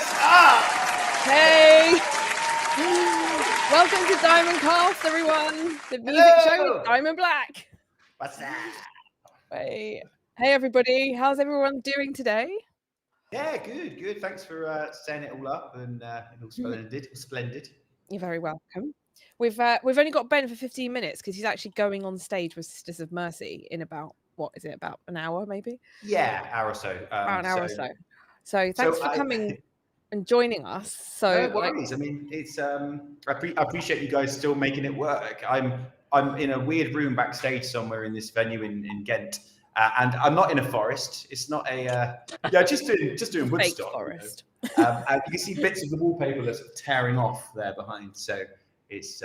What's up? Hey! Welcome to Diamond Cast, everyone. The music show with Diamond Black. What's that? Hey, everybody. How's everyone doing today? Yeah, good. Thanks for setting it all up and all splendid. You're very welcome. We've only got Ben for 15 minutes because he's actually going on stage with Sisters of Mercy in about, about an hour maybe? Yeah, hour or so. About an hour or so. So thanks for coming and joining us. So no worries. I mean, it's I appreciate you guys still making it work. I'm in a weird room backstage somewhere in this venue in Ghent. And I'm not in a forest. It's not a just doing Woodstock. Forest. And you can see bits of the wallpaper that's tearing off there behind. So it's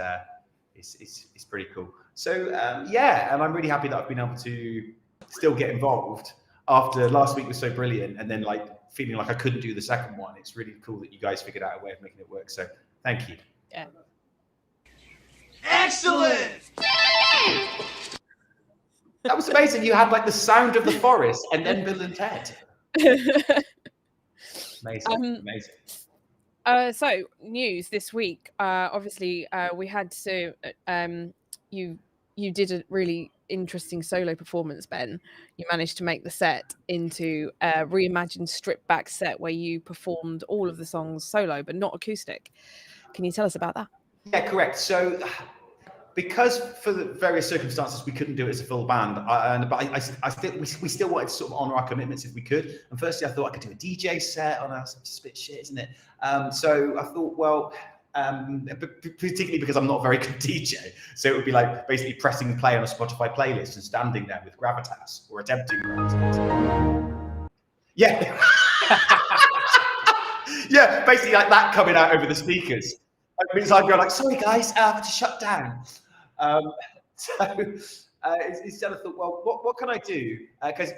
pretty cool. So and I'm really happy that I've been able to still get involved after last week was so brilliant, and then feeling like I couldn't do the second one. It's really cool that you guys figured out a way of making it work. So thank you. Yeah. Excellent. That was amazing. You had the sound of the forest and then Bill and Ted. Amazing. So news this week. Obviously, we had to. You did a really interesting solo performance, Ben. You managed to make the set into a reimagined, stripped back set where you performed all of the songs solo, but not acoustic. Can you tell us about that? Yeah, correct. So, because for the various circumstances we couldn't do it as a full band, but we still wanted to sort of honour our commitments if we could. And firstly, I thought I could do a DJ set on us. It's a bit shit, isn't it? So I thought, well. Particularly because I'm not a very good DJ, so it would be basically pressing play on a Spotify playlist and standing there with gravitas or attempting gravitas. Yeah, yeah, basically like that coming out over the speakers. So I'd go sorry guys, I have to shut down. Instead I thought, well, what can I do? Because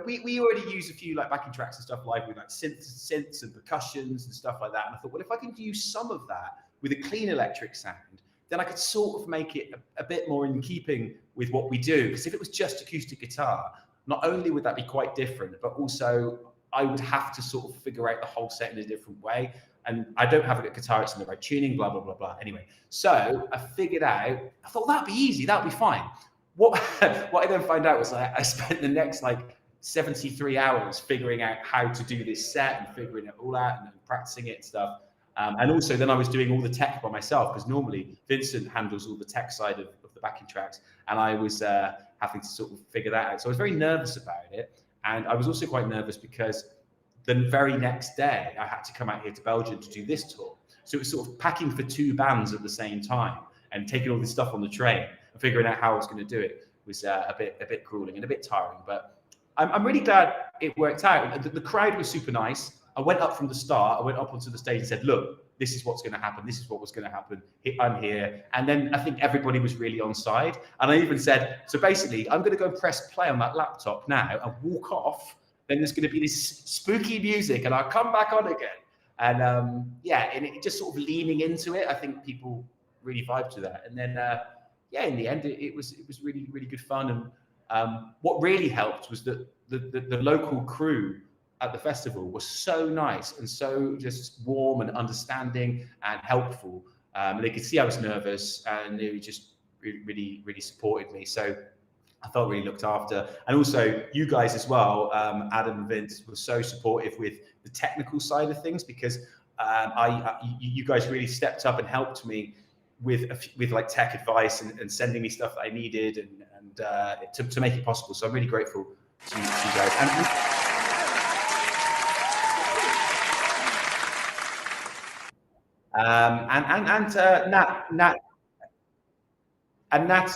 we already use a few backing tracks and stuff live with synths and percussions and stuff like that. And I thought, well, if I can use some of that with a clean electric sound, then I could sort of make it a bit more in keeping with what we do. Because if it was just acoustic guitar, not only would that be quite different, but also I would have to sort of figure out the whole set in a different way. And I don't have a guitarist in the right tuning, blah, blah, blah, blah. Anyway, so I figured out, I thought that'd be easy, that'd be fine. What I then found out was I spent the next 73 hours figuring out how to do this set and figuring it all out and practicing it and stuff. And also then I was doing all the tech by myself because normally Vincent handles all the tech side of the backing tracks. And I was having to sort of figure that out. So I was very nervous about it. And I was also quite nervous because the very next day I had to come out here to Belgium to do this tour. So it was sort of packing for two bands at the same time and taking all this stuff on the train and figuring out how I was going to do it was a bit grueling and a bit tiring. But I'm really glad it worked out. The crowd was super nice. I went up from the start. I went up onto the stage and said, look, this is what's going to happen. This is what was going to happen. I'm here. And then I think everybody was really on side. And I even said, so basically, I'm going to go and press play on that laptop now and walk off. Then there's going to be this spooky music and I'll come back on again. And and it just sort of leaning into it. I think people really vibed to that. And then, in the end, it was really, really good fun. And what really helped was that the local crew at the festival was so nice and so just warm and understanding and helpful. They could see I was nervous and they just really, really supported me. So I felt really looked after. And also you guys as well, Adam and Vince, were so supportive with the technical side of things because you guys really stepped up and helped me with tech advice and sending me stuff that I needed and to make it possible. So I'm really grateful to you guys. Nat,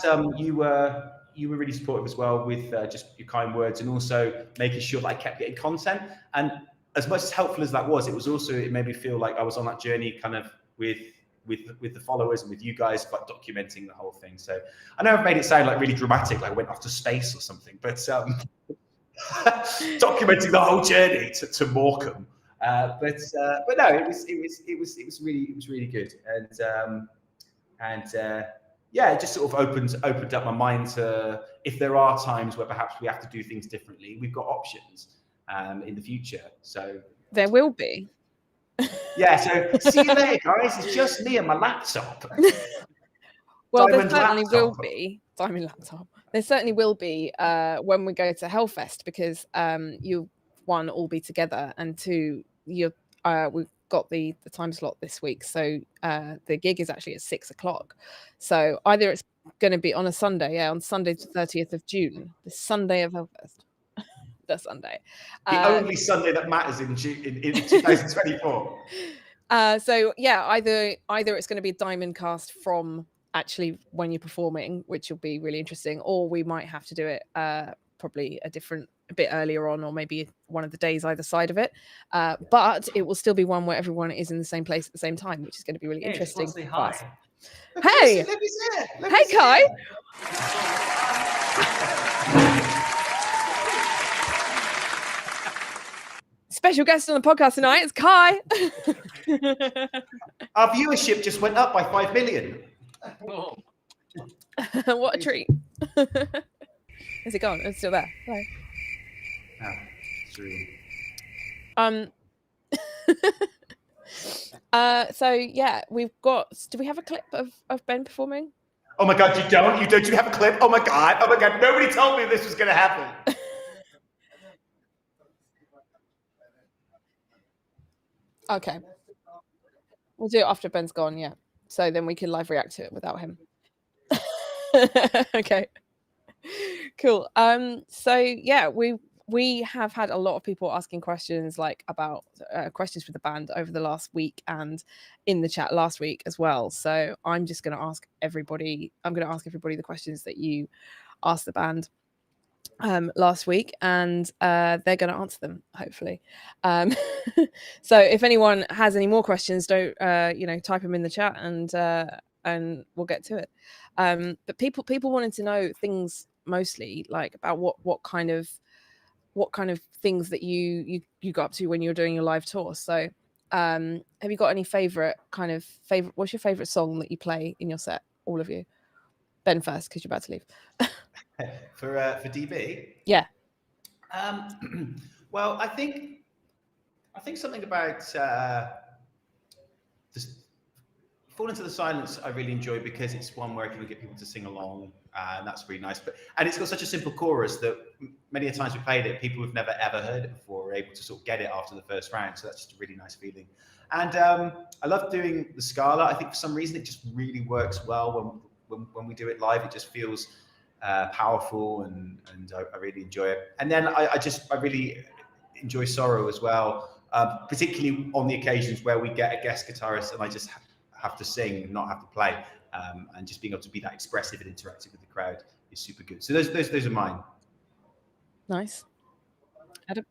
you were really supportive as well with just your kind words and also making sure that I kept getting content. And as much as helpful as that was, it made me feel like I was on that journey kind of with the followers and with you guys, documenting the whole thing. So I know I've made it sound really dramatic, like I went off to space or something, but documenting the whole journey to Morecambe. But no, it was really good. It just sort of opened up my mind to if there are times where perhaps we have to do things differently, we've got options in the future. So there will be. Yeah, so see you later, guys. It's just me and my laptop. Well, Diamond there certainly will laptop. be Diamond laptop. There certainly will be when we go to Hellfest, because you, one, all be together, and two, we've got the time slot this week, so the gig is actually at 6 o'clock. So either it's going to be on a Sunday, on Sunday the 30th of June, the Sunday of Hellfest. The Sunday. The only Sunday that matters in 2024. So yeah, either it's going to be a Diamond cast from actually when you're performing, which will be really interesting, or we might have to do it probably a bit earlier on, or maybe one of the days either side of it. But it will still be one where everyone is in the same place at the same time, which is going to be really interesting. Say hi. Hey, hey, Kai. Special guest on the podcast tonight is Kai. Our viewership just went up by 5 million. Oh. What a treat. Is it gone? It's still there. Hello. Oh, true. So yeah, we've got. Do we have a clip of Ben performing? Oh my God, you don't? You have a clip? Oh my God. Nobody told me this was going to happen. Okay. We'll do it after Ben's gone, yeah. So then we can live react to it without him. Okay. Cool. So yeah, we have had a lot of people asking questions like about questions for the band over the last week and in the chat last week as well. So I'm just going to ask everybody the questions that you asked the band last week, and they're going to answer them hopefully. So if anyone has any more questions, don't type them in the chat, and we'll get to it. But people wanted to know things mostly like about what kind of things that you got up to when you were doing your live tour. So have you got any favorite what's your favorite song that you play in your set, all of you? Ben first, because you're about to leave. For DB? Yeah. Well, I think something about just Fall Into the Silence I really enjoy, because it's one where I can get people to sing along, and that's really nice. And it's got such a simple chorus that many a times we played it, people who've never ever heard it before were able to sort of get it after the first round. So that's just a really nice feeling. And I love doing the Scala. I think for some reason it just really works well when we do it live. It just feels powerful, and I really enjoy it. And then I really enjoy Sorrow as well, particularly on the occasions where we get a guest guitarist and I just have to sing, not have to play, and just being able to be that expressive and interactive with the crowd is super good. So those are mine. Nice. Adam?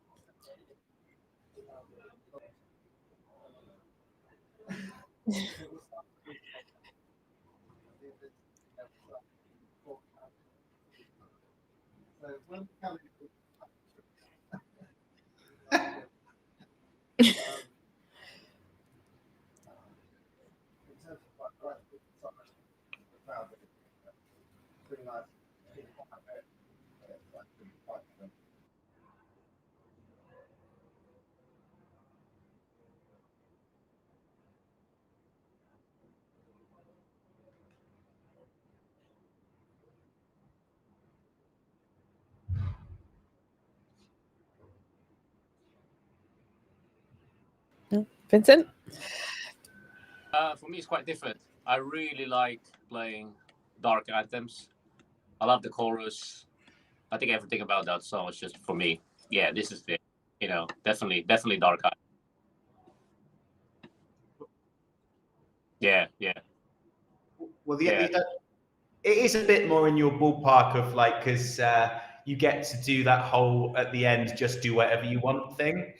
Vincent? For me, it's quite different. I really like playing dark anthems. I love the chorus. I think everything about that song is just, for me, yeah, this is it. Definitely dark anthem. Yeah. Well, it is a bit more in your ballpark of like, because you get to do that whole at the end, just do whatever you want thing.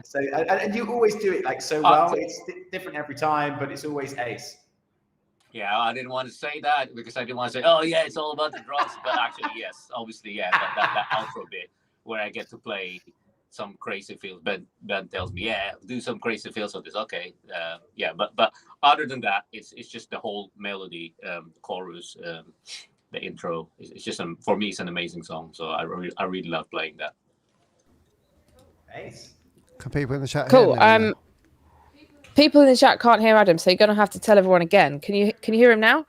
So and you always do it like so well. It's different every time, but it's always ace. Yeah, I didn't want to say that because I didn't want to say, oh yeah, it's all about the drums. But actually, yes, obviously, yeah, that outro bit where I get to play some crazy fills. Ben tells me, yeah, do some crazy fills of this. Okay, yeah, but other than that, it's just the whole melody, chorus, the intro. It's just for me, it's an amazing song. So I really love playing that. Ace. Can people in the chat Cool. hear me? People in the chat can't hear Adam, so you're going to have to tell everyone again. Can you hear him now?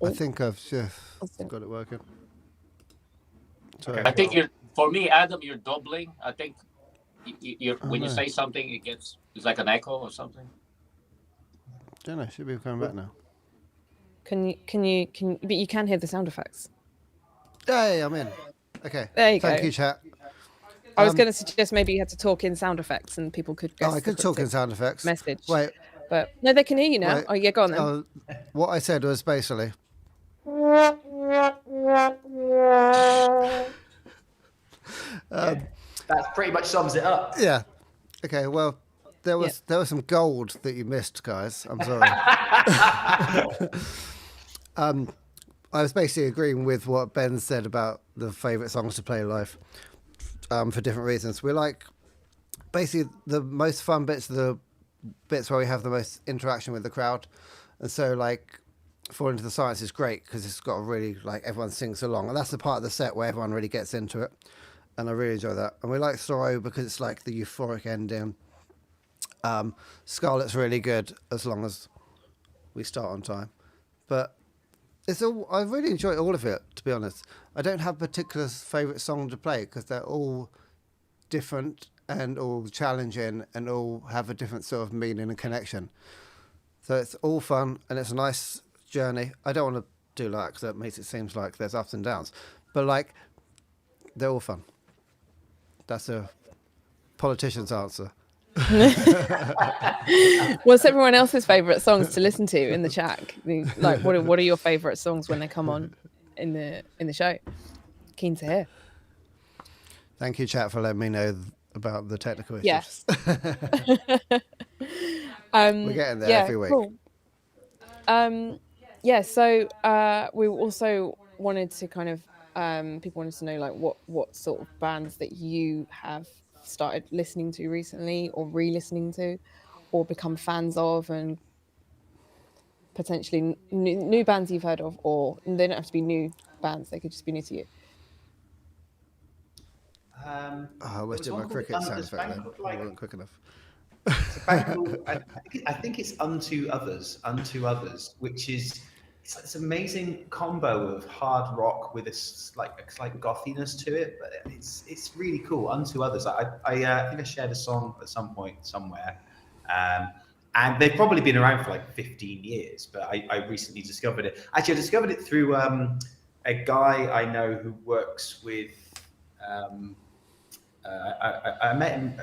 I think I've just got it working. Sorry. I think for me, Adam, you're doubling. I think you're when you say something, it's like an echo or something. Don't know. Should be coming back now. But you can hear the sound effects. Hey, I'm in. Okay. There you go. Thank you, chat. I was going to suggest maybe you had to talk in sound effects and people could guess. I could talk in sound effects. Message. Wait. But no, they can hear you now. Wait. Oh, yeah, go on then. What I said was basically. That pretty much sums it up. Yeah. Okay. Well, there was some gold that you missed, guys. I'm sorry. I was basically agreeing with what Ben said about the favourite songs to play live for different reasons. We like basically the most fun bits are the bits where we have the most interaction with the crowd. And so, like, Fall Into the Silence is great because it's got a really, like, everyone sings along. And that's the part of the set where everyone really gets into it. And I really enjoy that. And we like Sorrow because it's, like, the euphoric ending. Scarlet's really good as long as we start on time. But I really enjoy all of it, to be honest. I don't have a particular favourite song to play because they're all different and all challenging and all have a different sort of meaning and connection. So it's all fun and it's a nice journey. I don't want to do that because that makes it seem like there's ups and downs. But, like, they're all fun. That's a politician's answer. What's everyone else's favourite songs to listen to in the chat? Like, what are your favourite songs when they come on in the show? Keen to hear. Thank you, chat, for letting me know about the technical issues. Yes. We're getting there every week. Cool. So we also wanted to kind of people wanted to know, like, what sort of bands that you have started listening to recently or re-listening to or become fans of, and potentially new bands you've heard of, or they don't have to be new bands, they could just be new to you. I wish did my cricket sound effect then. I wasn't quick enough. I think it's Unto Others, which is it's an amazing combo of hard rock with a slight gothiness to it, but it's really cool. Unto Others. I think I shared a song at some point somewhere, and they've probably been around for like 15 years, but I recently discovered it. Actually, I discovered it through a guy I know who works with. I met him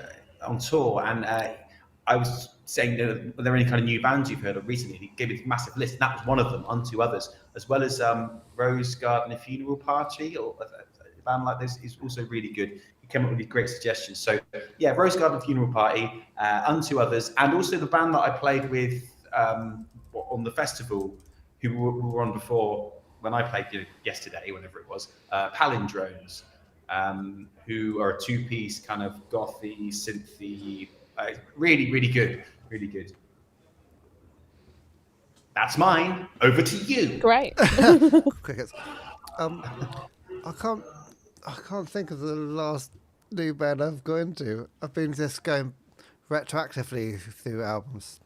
on tour, and I was saying, are there any kind of new bands you've heard of recently? And he gave me a massive list, and that was one of them, Unto Others, as well as Rose Garden, A Funeral Party, or a band like this is also really good. He came up with these great suggestions. So yeah, Rose Garden, Funeral Party, Unto Others, and also the band that I played with on the festival, who were on before when I played yesterday, whenever it was, Palindromes. Who are a two-piece kind of gothy, synthy, really, really good, really good. That's mine. Over to you. Great. Crickets. I can't think of the last new band I've got into. I've been just going retroactively through albums.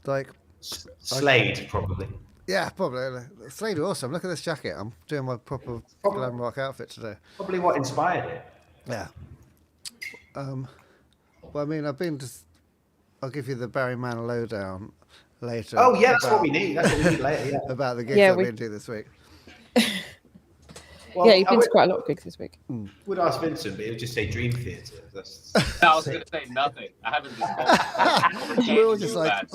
Like Slade, probably. Yeah, probably. Slade are awesome. Look at this jacket. I'm doing my proper glam rock outfit today. Probably what inspired it. Yeah. Well, I mean, I'll give you the Barry Manilow down later. Oh, yeah, that's what we need. That's what we need later, yeah. About the gigs I've been to this week. Well, you've been to quite a lot of gigs this week. Would ask Vincent, but he would just say Dream Theatre. I was going to say nothing. I haven't discovered. We're all just like,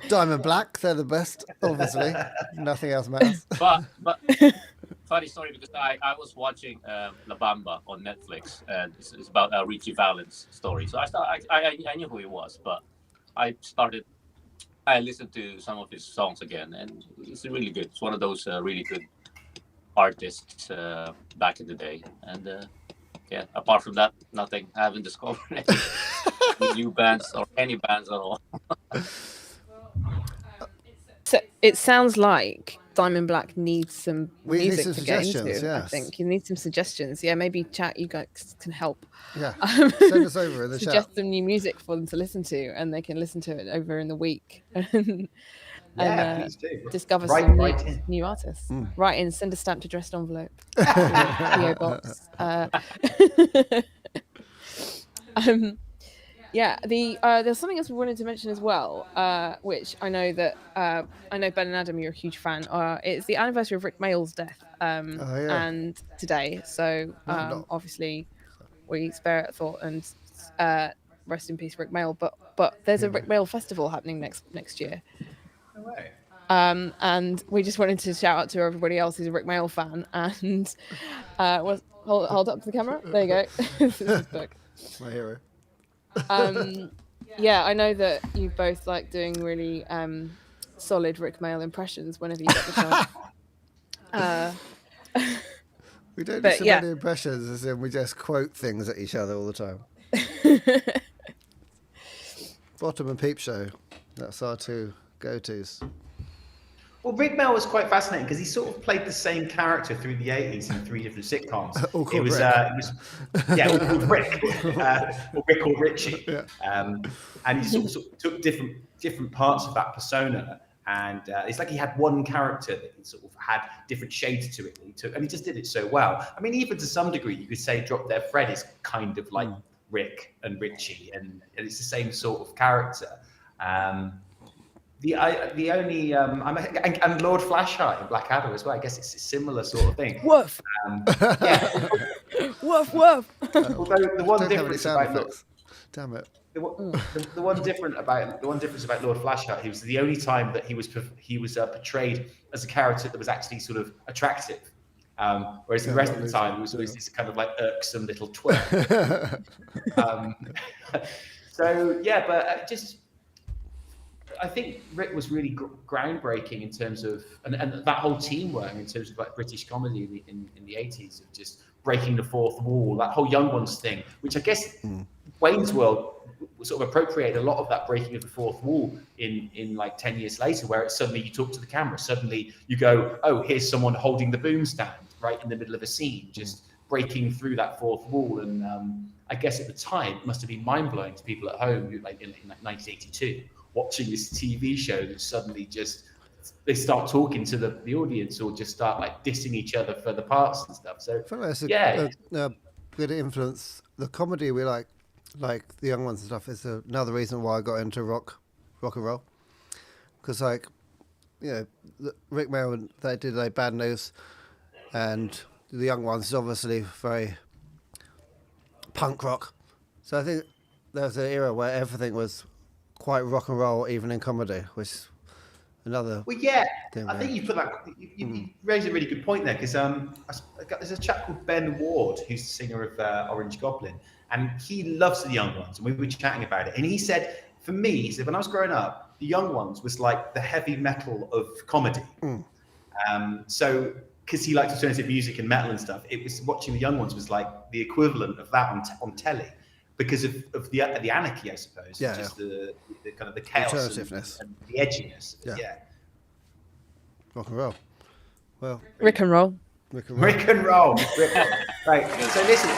Diamond Black, they're the best, obviously. Nothing else matters. But funny story, because I was watching La Bamba on Netflix, and it's about Richie Valens' story. So I knew who he was, but I listened to some of his songs again, and it's really good. It's one of those really good artists back in the day, and apart from that, nothing. I haven't discovered any new bands or any bands at all. So it sounds like Diamond Black needs some We need music some to get into. suggestions, I yes. think you need some suggestions. Yeah, maybe chat. You guys can help. Yeah, send us over in the Suggest chat. some new music for them to listen to, and they can listen to it over in the week. and Please do. discover Write some in. new artists. Write in, send a stamp to addressed envelope. PO box. Yeah, there's something else we wanted to mention as well, which I know that Ben and Adam, you're a huge fan. It's the anniversary of Rik Mayall's death, and today. So obviously, we spare it a thought and rest in peace, Rik Mayall. But there's a Rik Mayall festival happening next year. No way. And we just wanted to shout out to everybody else who's a Rik Mayall fan. And hold up to the camera. There you go. This is his book. My hero. Yeah, I know that you both like doing really solid Rik Mayall impressions whenever you get the chance. We don't do so many impressions, as in we just quote things at each other all the time. Bottom and Peep Show. That's our two go-tos. Well, Rik Mayall was quite fascinating because he sort of played the same character through the 80s in 3 different sitcoms. All called Rick. All called Rick, or Rick or Richie. Yeah. And he sort of took different parts of that persona, and it's like he had one character that he sort of had different shades to it. And he just did it so well. I mean, even to some degree, you could say Drop Dead Fred is kind of like Rick and Richie, and it's the same sort of character. The only and Lord Flashheart in Blackadder as well. I guess it's a similar sort of thing. Woof. Yeah. Woof woof. Although the one difference about damn it. The one difference about Lord Flashheart, he was the only time that he was portrayed as a character that was actually sort of attractive. Whereas the rest of the time, he was always this kind of like irksome little twit. I think Rick was really groundbreaking in terms of, and that whole team were in terms of like British comedy in the 80s, of just breaking the fourth wall, that whole Young Ones thing, which I guess Wayne's World sort of appropriated a lot of that breaking of the fourth wall in like 10 years later, where it's suddenly you talk to the camera, suddenly you go, oh, here's someone holding the boom stand right in the middle of a scene, just breaking through that fourth wall. And I guess at the time, it must have been mind-blowing to people at home, like in 1982, watching this TV show that suddenly just they start talking to the audience, or just start like dissing each other for the parts and stuff. So a good influence. The comedy we like the Young Ones and stuff, is another reason why I got into rock and roll. Because Rik Mayall, they did a Bad News, and the Young Ones is obviously very punk rock. So I think there was an era where everything was quite rock and roll, even in comedy, which is another. Well, yeah, I think you put that. You raised a really good point there, because there's a chap called Ben Ward, who's the singer of Orange Goblin, and he loves the Young Ones, and we were chatting about it. And he said, for me, he said, when I was growing up, the Young Ones was like the heavy metal of comedy. So because he liked alternative music and metal and stuff, it was watching the Young Ones was like the equivalent of that on telly. Because of the anarchy, I suppose, just the kind of the chaos and the edginess. Yeah. Rock and roll. Well, Rick and roll. Rick and roll. Right. So listen.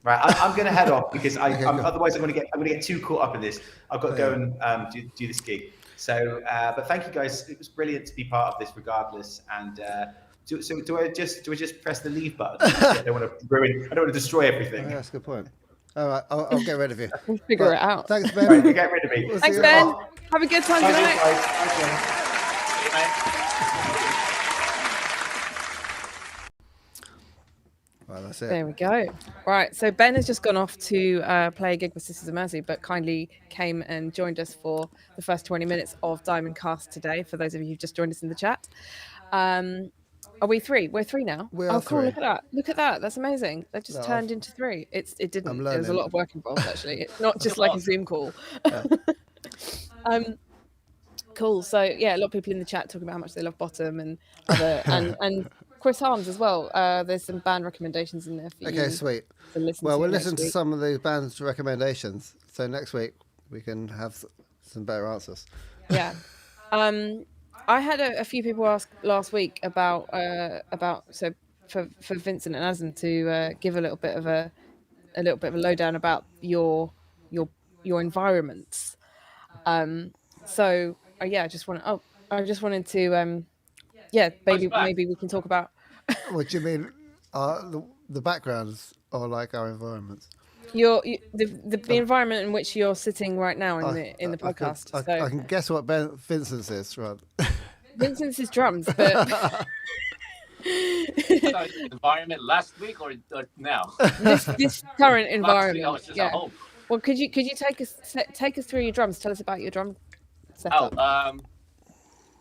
I'm going to head off because otherwise I'm going to get too caught up in this. I've got to go and do this gig. So, but thank you guys. It was brilliant to be part of this, regardless. And. Do I just press the leave button? I don't want to destroy everything. Oh, that's a good point. All right, I'll get rid of you. We'll figure it out. Thanks, Ben. Right, get rid of me. Thanks, Ben. Have a good time tonight. Well, that's it. There we go. Right, so Ben has just gone off to play a gig with Sisters of Mercy, but kindly came and joined us for the first 20 minutes of Diamond Cast today, for those of you who've just joined us in the chat. Are we three? We're three now. We are cool. three. Look at that. That's amazing. They've just turned into three. It didn't. There's a lot of work involved, actually. It's not just like a Zoom call. Cool. So yeah, a lot of people in the chat talking about how much they love Bottom and other and Chris Harms as well. There's some band recommendations in there for you. Okay, sweet. We'll listen to some of the band's recommendations. So next week we can have some better answers. Yeah. I had a few people ask last week about so for Vincent and Adam to give a little bit of a lowdown about your environments. So yeah, I just wanted to maybe we can talk about What do you mean? The backgrounds or like our environments? the environment in which you're sitting right now in the podcast. I can guess what Vincent's is, right? Vincent's is drums, but Environment last week or now? this current Last week I environment. was just Yeah. at home. Well, could you take us through your drums? Tell us about your drum setup.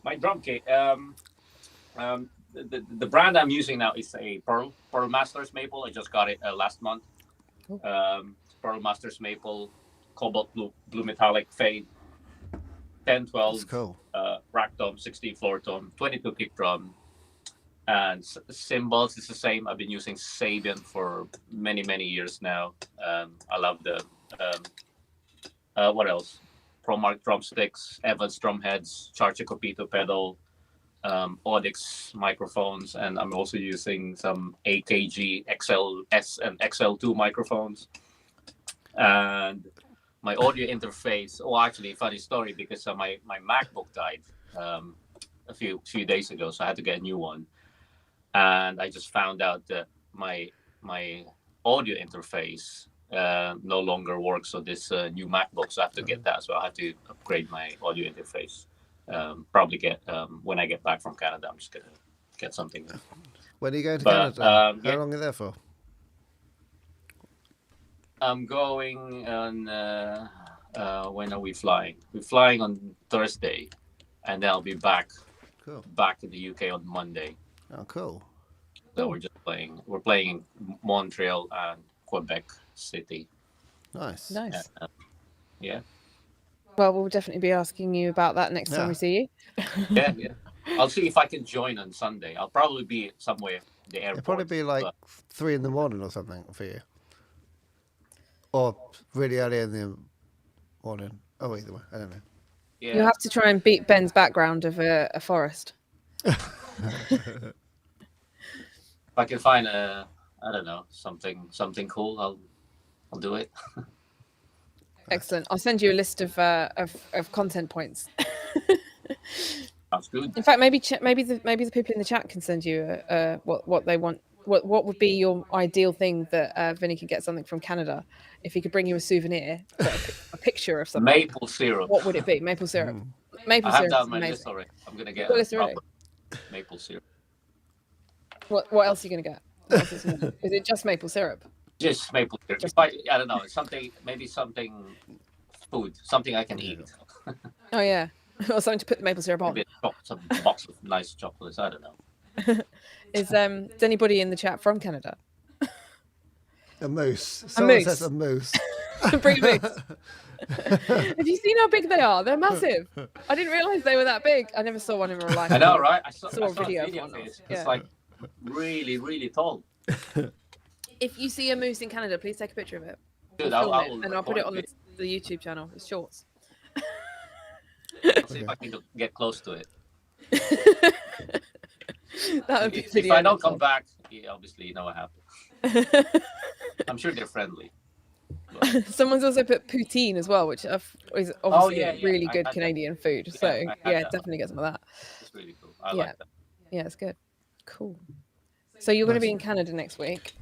My drum kit. The brand I'm using now is a Pearl Masters Maple. I just got it last month. Pearl Masters Maple, cobalt blue metallic fade, 10, 12, That's cool. Rack tom, 16 floor tom, 22 kick drum, and cymbals is the same. I've been using Sabian for many years now. I love the what else? ProMark drumsticks, Evans drum heads, Charger Copito pedal, Audix microphones, and I'm also using some AKG XLS and XL2 microphones. And my audio interface. Oh, actually, funny story, because my MacBook died a few days ago, so I had to get a new one. And I just found out that my audio interface no longer works on this new MacBook, so I have to get that. So I have to upgrade my audio interface. Probably get when I get back from Canada. I'm just gonna get something. When are you going to Canada? Yeah. How long are you there for? I'm going on. When are we flying? We're flying on Thursday, and then I'll be back in the UK on Monday. Oh, cool. So we're just playing. We're playing in Montreal and Quebec City. Nice. Yeah. Well, we'll definitely be asking you about that next time we see you. Yeah. I'll see if I can join on Sunday. I'll probably be somewhere at the airport. It'll probably be like 3 a.m. or something for you. Or really early in the morning. Oh, either way. I don't know. Yeah. You have to try and beat Ben's background of a forest. If I can find I don't know, something cool, I'll do it. Excellent. I'll send you a list of content points. Sounds good. In fact, maybe the people in the chat can send you what they want. What would be your ideal thing that Vinny could get something from Canada? If he could bring you a souvenir, a picture of something. Maple syrup. What would it be? Maple syrup. Maple I have syrup. that on my amazing. list already. I'm gonna get maple syrup. What else are you gonna get? What else is it just maple syrup? Just maple syrup. I don't know. Something food, something I can eat. Oh yeah, or something to put the maple syrup on. Maybe some box of nice chocolates. I don't know. Is anybody in the chat from Canada? A moose. Someone says a moose. Bring a moose. Have you seen how big they are? They're massive. I didn't realise they were that big. I never saw one in real life. I know, right? I saw a video of of one. it. Yeah. It's like really tall. If you see a moose in Canada, please take a picture of it. Dude, I'll put it on the YouTube channel. It's shorts. See if I can get close to it. That would be If I don't come back, obviously you know what happened. I'm sure they're friendly. Someone's also put poutine as well, which is obviously really good Canadian food. So definitely get some of that. It's really cool. I like that. Yeah, it's good. Cool. So you're going to be in Canada next week?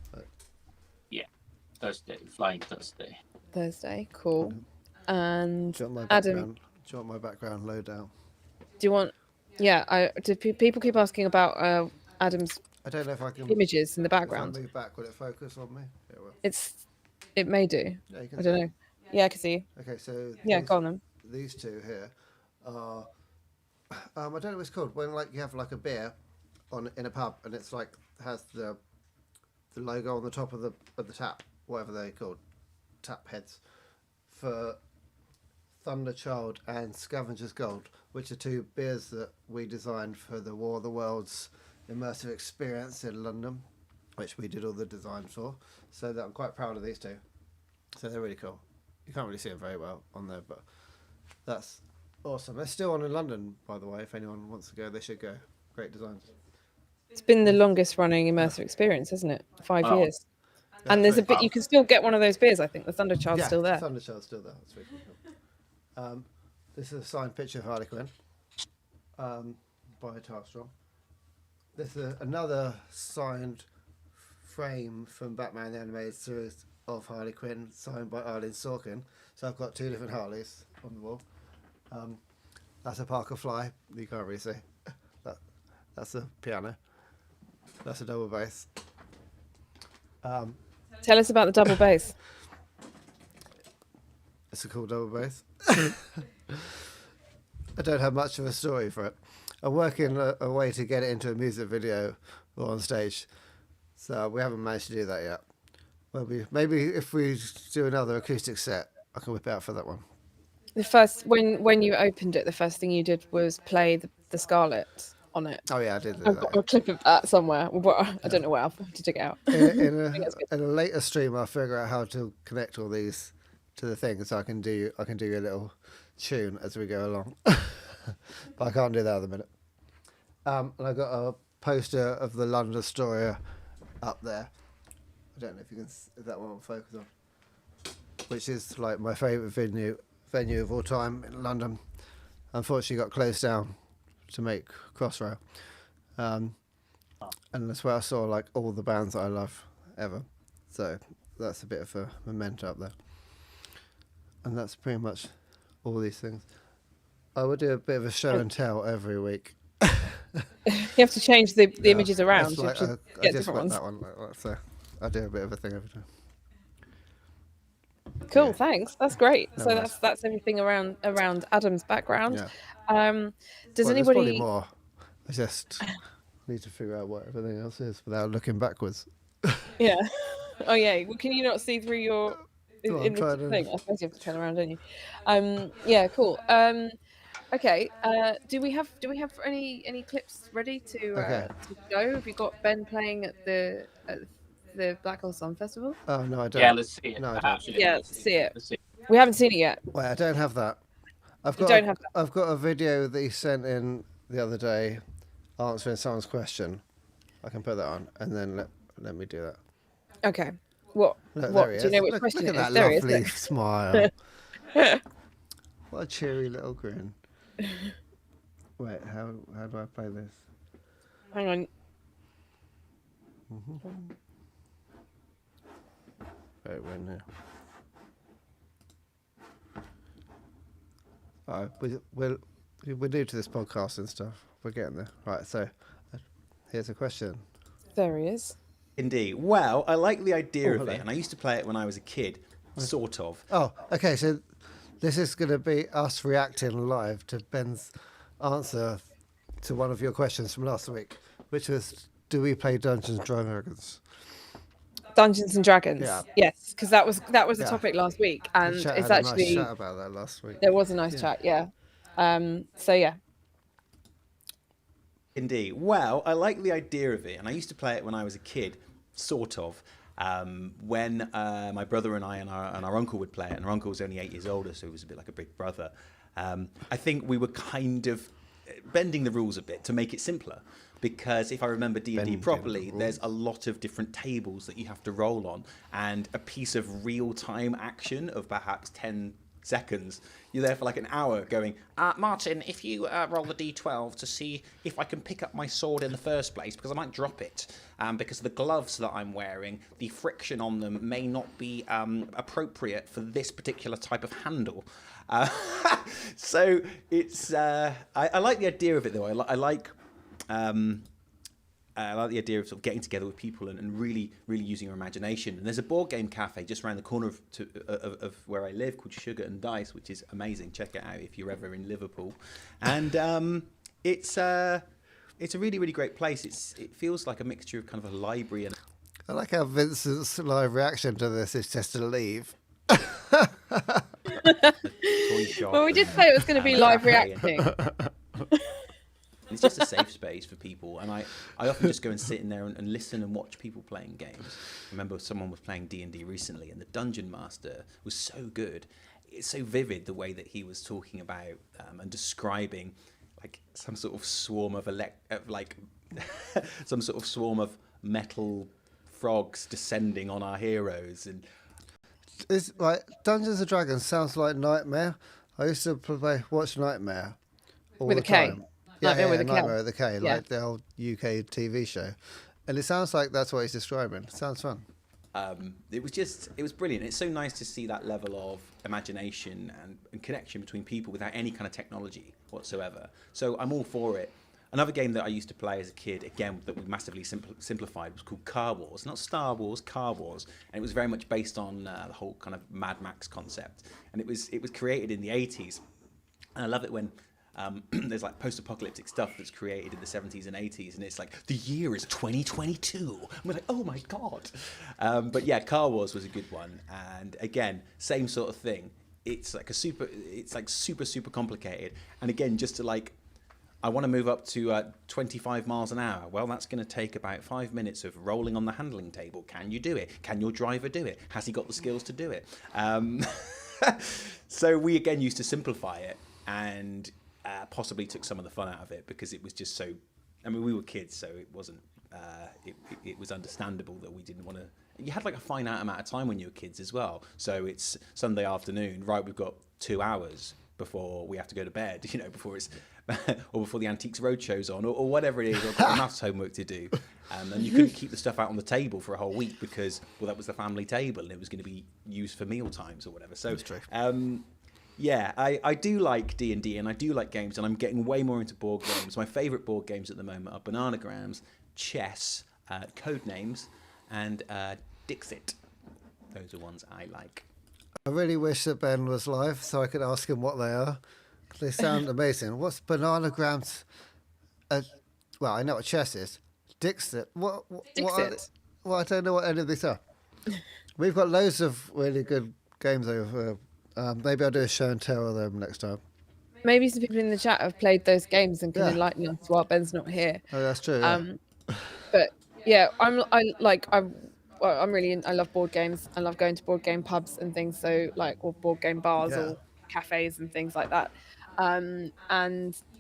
Yeah, Thursday, flying Thursday. Thursday, cool. And Do you want my background lowdown? Do you want? Yeah, people keep asking about Adam's I don't know if I can images in the If I background. move back, will it focus on me? It will. It may do. Yeah, you can I don't know. Yeah, I can see you. Okay, so Go on then. These two here are I don't know what it's called, when like you have like a beer in a pub and it's like has the logo on the top of the tap, whatever they're called, tap heads, for Thunderchild and Scavenger's Gold, which are two beers that we designed for the War of the Worlds immersive experience in London, which we did all the design for. So that I'm quite proud of these two. So they're really cool. You can't really see them very well on there, but That's awesome. They're still on in London, by the way. If anyone wants to go, they should go. Great designs. It's been the longest running immersive experience, hasn't it? 5 Oh. years. And there's a bit, Wow. you can still get one of those beers, I think. The Thunder Child's still there. Thunder Child's still there. That's really cool. This is a signed picture of Harley Quinn by Tarstrong. This is another signed frame from Batman the Animated Series of Harley Quinn, signed by Arlene Sorkin. So I've got 2 different Harleys on the wall. That's a Parker Fly. You can't really see. That's a piano. That's a double bass. Tell us about the double bass. It's a cool double bass. I don't have much of a story for it. I'm working a way to get it into a music video or on stage. So we haven't managed to do that yet. Maybe if we do another acoustic set, I can whip out for that one. The first, when you opened it, the first thing you did was play the Scarlet on it. Oh yeah, I did do I've that. got a clip of that somewhere. I don't know where. I'll have to dig it out. In a later stream, I'll figure out how to connect all these to the thing, so I can do a little tune as we go along. But I can't do that at the minute. And I've got a poster of the London Astoria up there. I don't know if that one will focus on, which is like my favourite venue of all time in London. Unfortunately, got closed down to make Crossrail, and that's where I saw like all the bands that I love ever. So that's a bit of a memento up there, and that's pretty much all these things. I would do a bit of a show and tell every week. You have to change the images around. Like, you have to I get just different want ones. that one like that, so I do a bit of a thing every time. Cool, Yeah. thanks. That's great. No So worries. that's everything around Adam's background. Yeah. Does Well, there's probably anybody? more. I just need to figure out what everything else is without looking backwards. Yeah. Oh yeah. Well, can you not see through your Well, I'm in the trying to- thing? I suppose you have to turn around, don't you? Yeah. Cool. Okay. Do we have any clips ready to go? Have you got Ben playing at the Black Hole Sun Festival? Oh no, I don't. Yeah, let's see it. No, I don't. Perhaps, Yeah, let's see it. Let's see. We haven't seen it yet. Wait, I don't have that. I've You got. don't have that. I've got a video that he sent in the other day, answering someone's question. I can put that on, and then let me do that. Okay. What? Look, What? there he Do you know is. which Look, question look it at is? that There he is. lovely Look. smile. What a cheery little grin. Wait, how do I play this? Hang on. Right, we're in here. Alright, we're new to this podcast and stuff. We're getting there. Right, so here's a question. There he is. Indeed. Well, I like the idea Oh, of hello. it, and I used to play it when I was a kid, sort of. Oh, okay, so this is going to be us reacting live to Ben's answer to one of your questions from last week, which was, do we play Dungeons and Dragons? Dungeons and Dragons. Yeah. Yes, because that was the Yeah. topic last week, and We had it's a actually nice chat about that last week. there was a nice chat. Yeah. So yeah. Indeed. Well, I like the idea of it, and I used to play it when I was a kid, sort of. When my brother and I and our uncle would play it, and our uncle was only 8 years older, so he was a bit like a big brother. I think we were kind of bending the rules a bit to make it simpler, because if I remember D&D Bending properly, the there's a lot of different tables that you have to roll on, and a piece of real-time action of perhaps 10 seconds. You're there for like an hour going, Martin, if you roll the d12 to see if I can pick up my sword in the first place, because I might drop it, because the gloves that I'm wearing, the friction on them may not be appropriate for this particular type of handle. So it's I like the idea of it, though. I like the idea of sort of getting together with people and really using your imagination. And there's a board game cafe just around the corner of where I live called Sugar and Dice, which is amazing. Check it out if you're ever in Liverpool. And it's a really great place. It feels like a mixture of kind of a library and. I like how Vincent's live reaction to this is just to leave. Toy shop Well, we did and say it was going to be a live cafe. reacting. It's just a safe space for people, and I often just go and sit in there and listen and watch people playing games. I remember someone was playing D&D recently, and the Dungeon Master was so good. it's so vivid the way that he was talking about and describing like some sort of swarm of some sort of swarm of metal frogs descending on our heroes. And It's like Dungeons and Dragons sounds like Nightmare. I used to watch Nightmare all With the a K. time. Nightmare with a K. Nightmare with a K, Yeah. like the old UK TV show. And it sounds like that's what he's describing. It sounds fun. it was brilliant. It's so nice to see that level of imagination and connection between people without any kind of technology whatsoever. So I'm all for it. Another game that I used to play as a kid, again, that we massively simplified, was called Car Wars. Not Star Wars, Car Wars. And it was very much based on the whole kind of Mad Max concept. And it was created in the 80s. And I love it when there's like post-apocalyptic stuff that's created in the 70s and 80s, and it's like the year is 2022. And we're like, oh my god! But yeah, Car Wars was a good one, and again, same sort of thing. It's like super complicated, and again, just to like, I want to move up to 25 miles an hour. Well, that's going to take about 5 minutes of rolling on the handling table. Can you do it? Can your driver do it? Has he got the skills to do it? So we again used to simplify it, and possibly took some of the fun out of it, because it was just so, I mean, we were kids, so it wasn't it was understandable that we didn't want to. You had like a finite amount of time when you were kids as well, so it's Sunday afternoon, right, we've got 2 hours before we have to go to bed, you know, before it's or before the Antiques Roadshow's on, or whatever it is, or got maths homework to do, and you couldn't keep the stuff out on the table for a whole week because, well, that was the family table and it was going to be used for meal times or whatever. So That's true. yeah, I do like D&D, and I do like games, and I'm getting way more into board games. My favourite board games at the moment are Bananagrams, chess, Codenames, and Dixit. Those are ones I like. I really wish that Ben was live so I could ask him what they are. They sound amazing. What's Bananagrams? Well, I know what chess is. Dixit. What Dixit. Well, I don't know what any of these are. We've got loads of really good games over. Maybe I'll do a show and tell of them next time. Maybe some people in the chat have played those games and can Yeah. enlighten us while Ben's not here. Oh, that's true. Yeah. But yeah, I love board games. I love going to board game pubs and things. So like, or board game bars Yeah. or cafes and things like that. And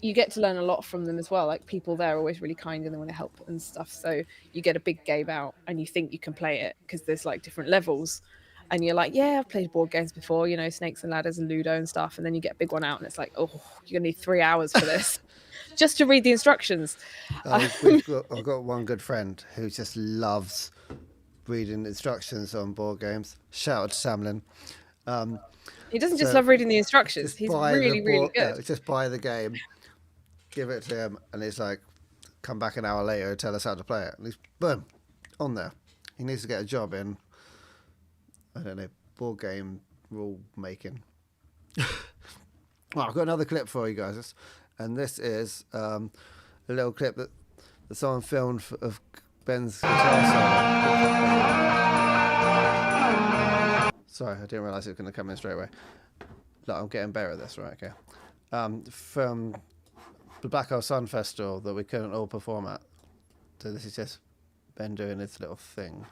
you get to learn a lot from them as well. Like, people there are always really kind and they want to help and stuff. So you get a big game out and you think you can play it because there's like different levels. And you're like, yeah, I've played board games before, you know, Snakes and Ladders and Ludo and stuff. And then you get a big one out and it's like, oh, you're going to need 3 hours for this just to read the instructions. I've got one good friend who just loves reading instructions on board games. Shout out to Samlin. He doesn't just So, love reading the instructions. Just He's buy the really, really board- good. yeah, just buy the game, give it to him, and it's like, come back an hour later and tell us how to play it. And he's, boom, on there. He needs to get a job in, I don't know, board game rule making. Well, I've got another clip for you guys, and this is a little clip that someone filmed of Ben's guitar solo. Sorry, I didn't realise it was going to come in straight away. Look, I'm getting better at this, right? Okay. From the Black Hole Sun Festival that we couldn't all perform at. So this is just Ben doing this little thing.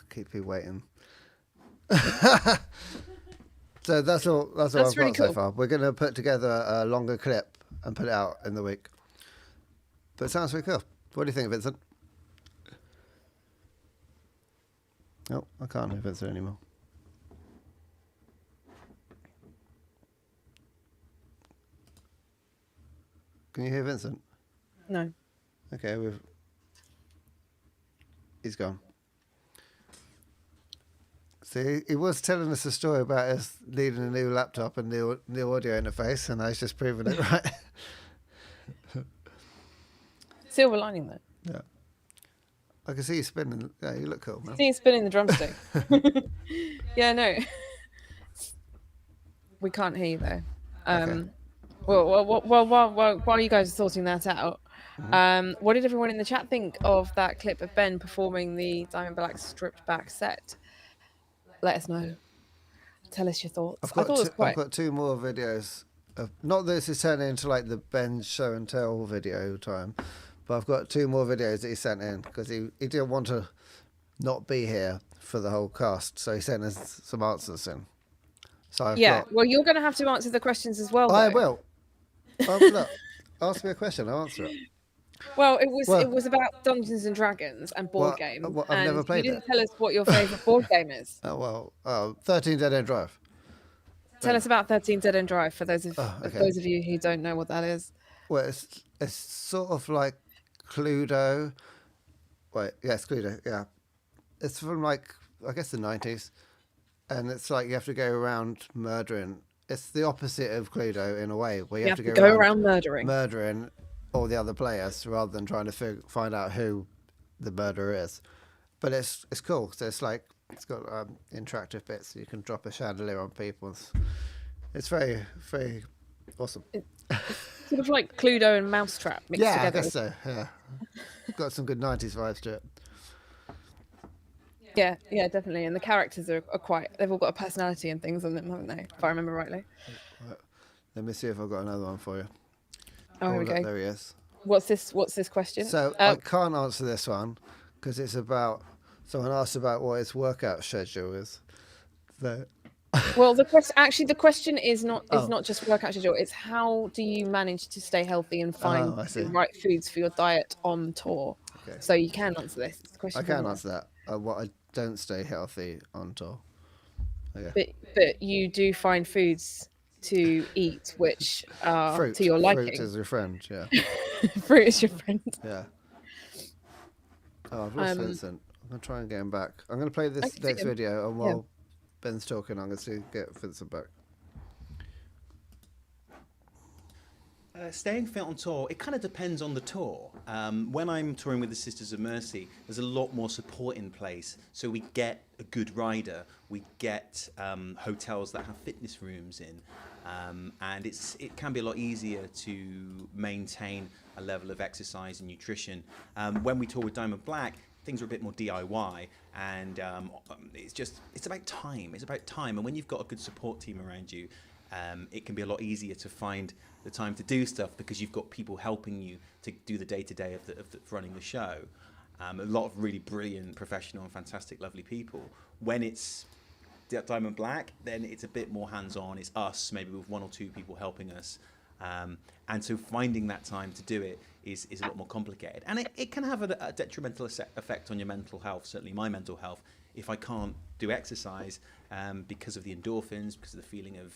Keep you waiting. So that's all I've really got so cool. far. We're going to put together a longer clip and put it out in the week. But it sounds pretty cool. What do you think, Vincent? Oh, I can't hear Vincent anymore. Can you hear Vincent? No. Okay, he's gone. See, he was telling us a story about us needing a new laptop and new audio interface, and I was just proving it right. Silver lining though. Yeah. I can see you spinning. Yeah, you look cool, man. See you spinning the drumstick. Yeah, no. We can't hear you though. Okay. While you guys are sorting that out, what did everyone in the chat think of that clip of Ben performing the Diamond Black stripped back set? Let us know. Tell us your thoughts. I thought it was quite. I've got 2 more videos. Not that this is turning into like the Ben show and tell video time, but I've got 2 more videos that he sent in because he didn't want to not be here for the whole cast, so he sent us some answers in. So well, you're going to have to answer the questions as well. I will. Look, ask me a question, I'll answer it. Well, it was about Dungeons and Dragons and board game. I've never played it. You didn't tell us what your favourite board game is. 13 Dead End Drive. Tell us about 13 Dead End Drive for those of you who don't know what that is. Well, it's sort of like Cluedo. Wait, yes, Cluedo. Yeah, it's from like I guess the 90s, and it's like you have to go around murdering. It's the opposite of Cluedo in a way, where you have to go around murdering all the other players rather than trying to find out who the murderer is. But it's cool. So it's like it's got interactive bits. You can drop a chandelier on people. It's very, very awesome. Sort of like Cluedo and Mousetrap mixed together. Yeah, I guess so. Yeah, got some good 90s vibes to it. Yeah, definitely. And the characters are quite. They've all got a personality and things on them, haven't they? If I remember rightly. Let me see if I've got another one for you. Oh, here we go. There he is. What's this question? So I can't answer this one because it's about someone asked about what his workout schedule is. Well, the question is not just workout schedule. It's how do you manage to stay healthy and find the right foods for your diet on tour. Okay. So you can answer this. It's the question. I can answer that. What I don't stay healthy on tour. Okay. But you do find foods to eat which are fruit, to your liking. Fruit is your friend, yeah. Fruit is your friend. Yeah. Oh, I've lost Vincent. I'm going to try and get him back. I'm going to play this next video, and while Ben's talking, I'm going to get Vincent back. Staying fit on tour, it kind of depends on the tour. When I'm touring with the Sisters of Mercy, there's a lot more support in place. So we get a good rider, we get hotels that have fitness rooms in, and it can be a lot easier to maintain a level of exercise and nutrition. When we tour with Diamond Black, things are a bit more DIY, and it's about time. It's about time, and when you've got a good support team around you, it can be a lot easier to find the time to do stuff because you've got people helping you to do the day-to-day of running the show. A lot of really brilliant, professional and fantastic, lovely people. When it's Diamond Black, then it's a bit more hands-on. It's us, maybe with 1 or 2 people helping us. And so finding that time to do it is a lot more complicated. And it can have a detrimental effect on your mental health, certainly my mental health, if I can't do exercise because of the endorphins, because of the feeling of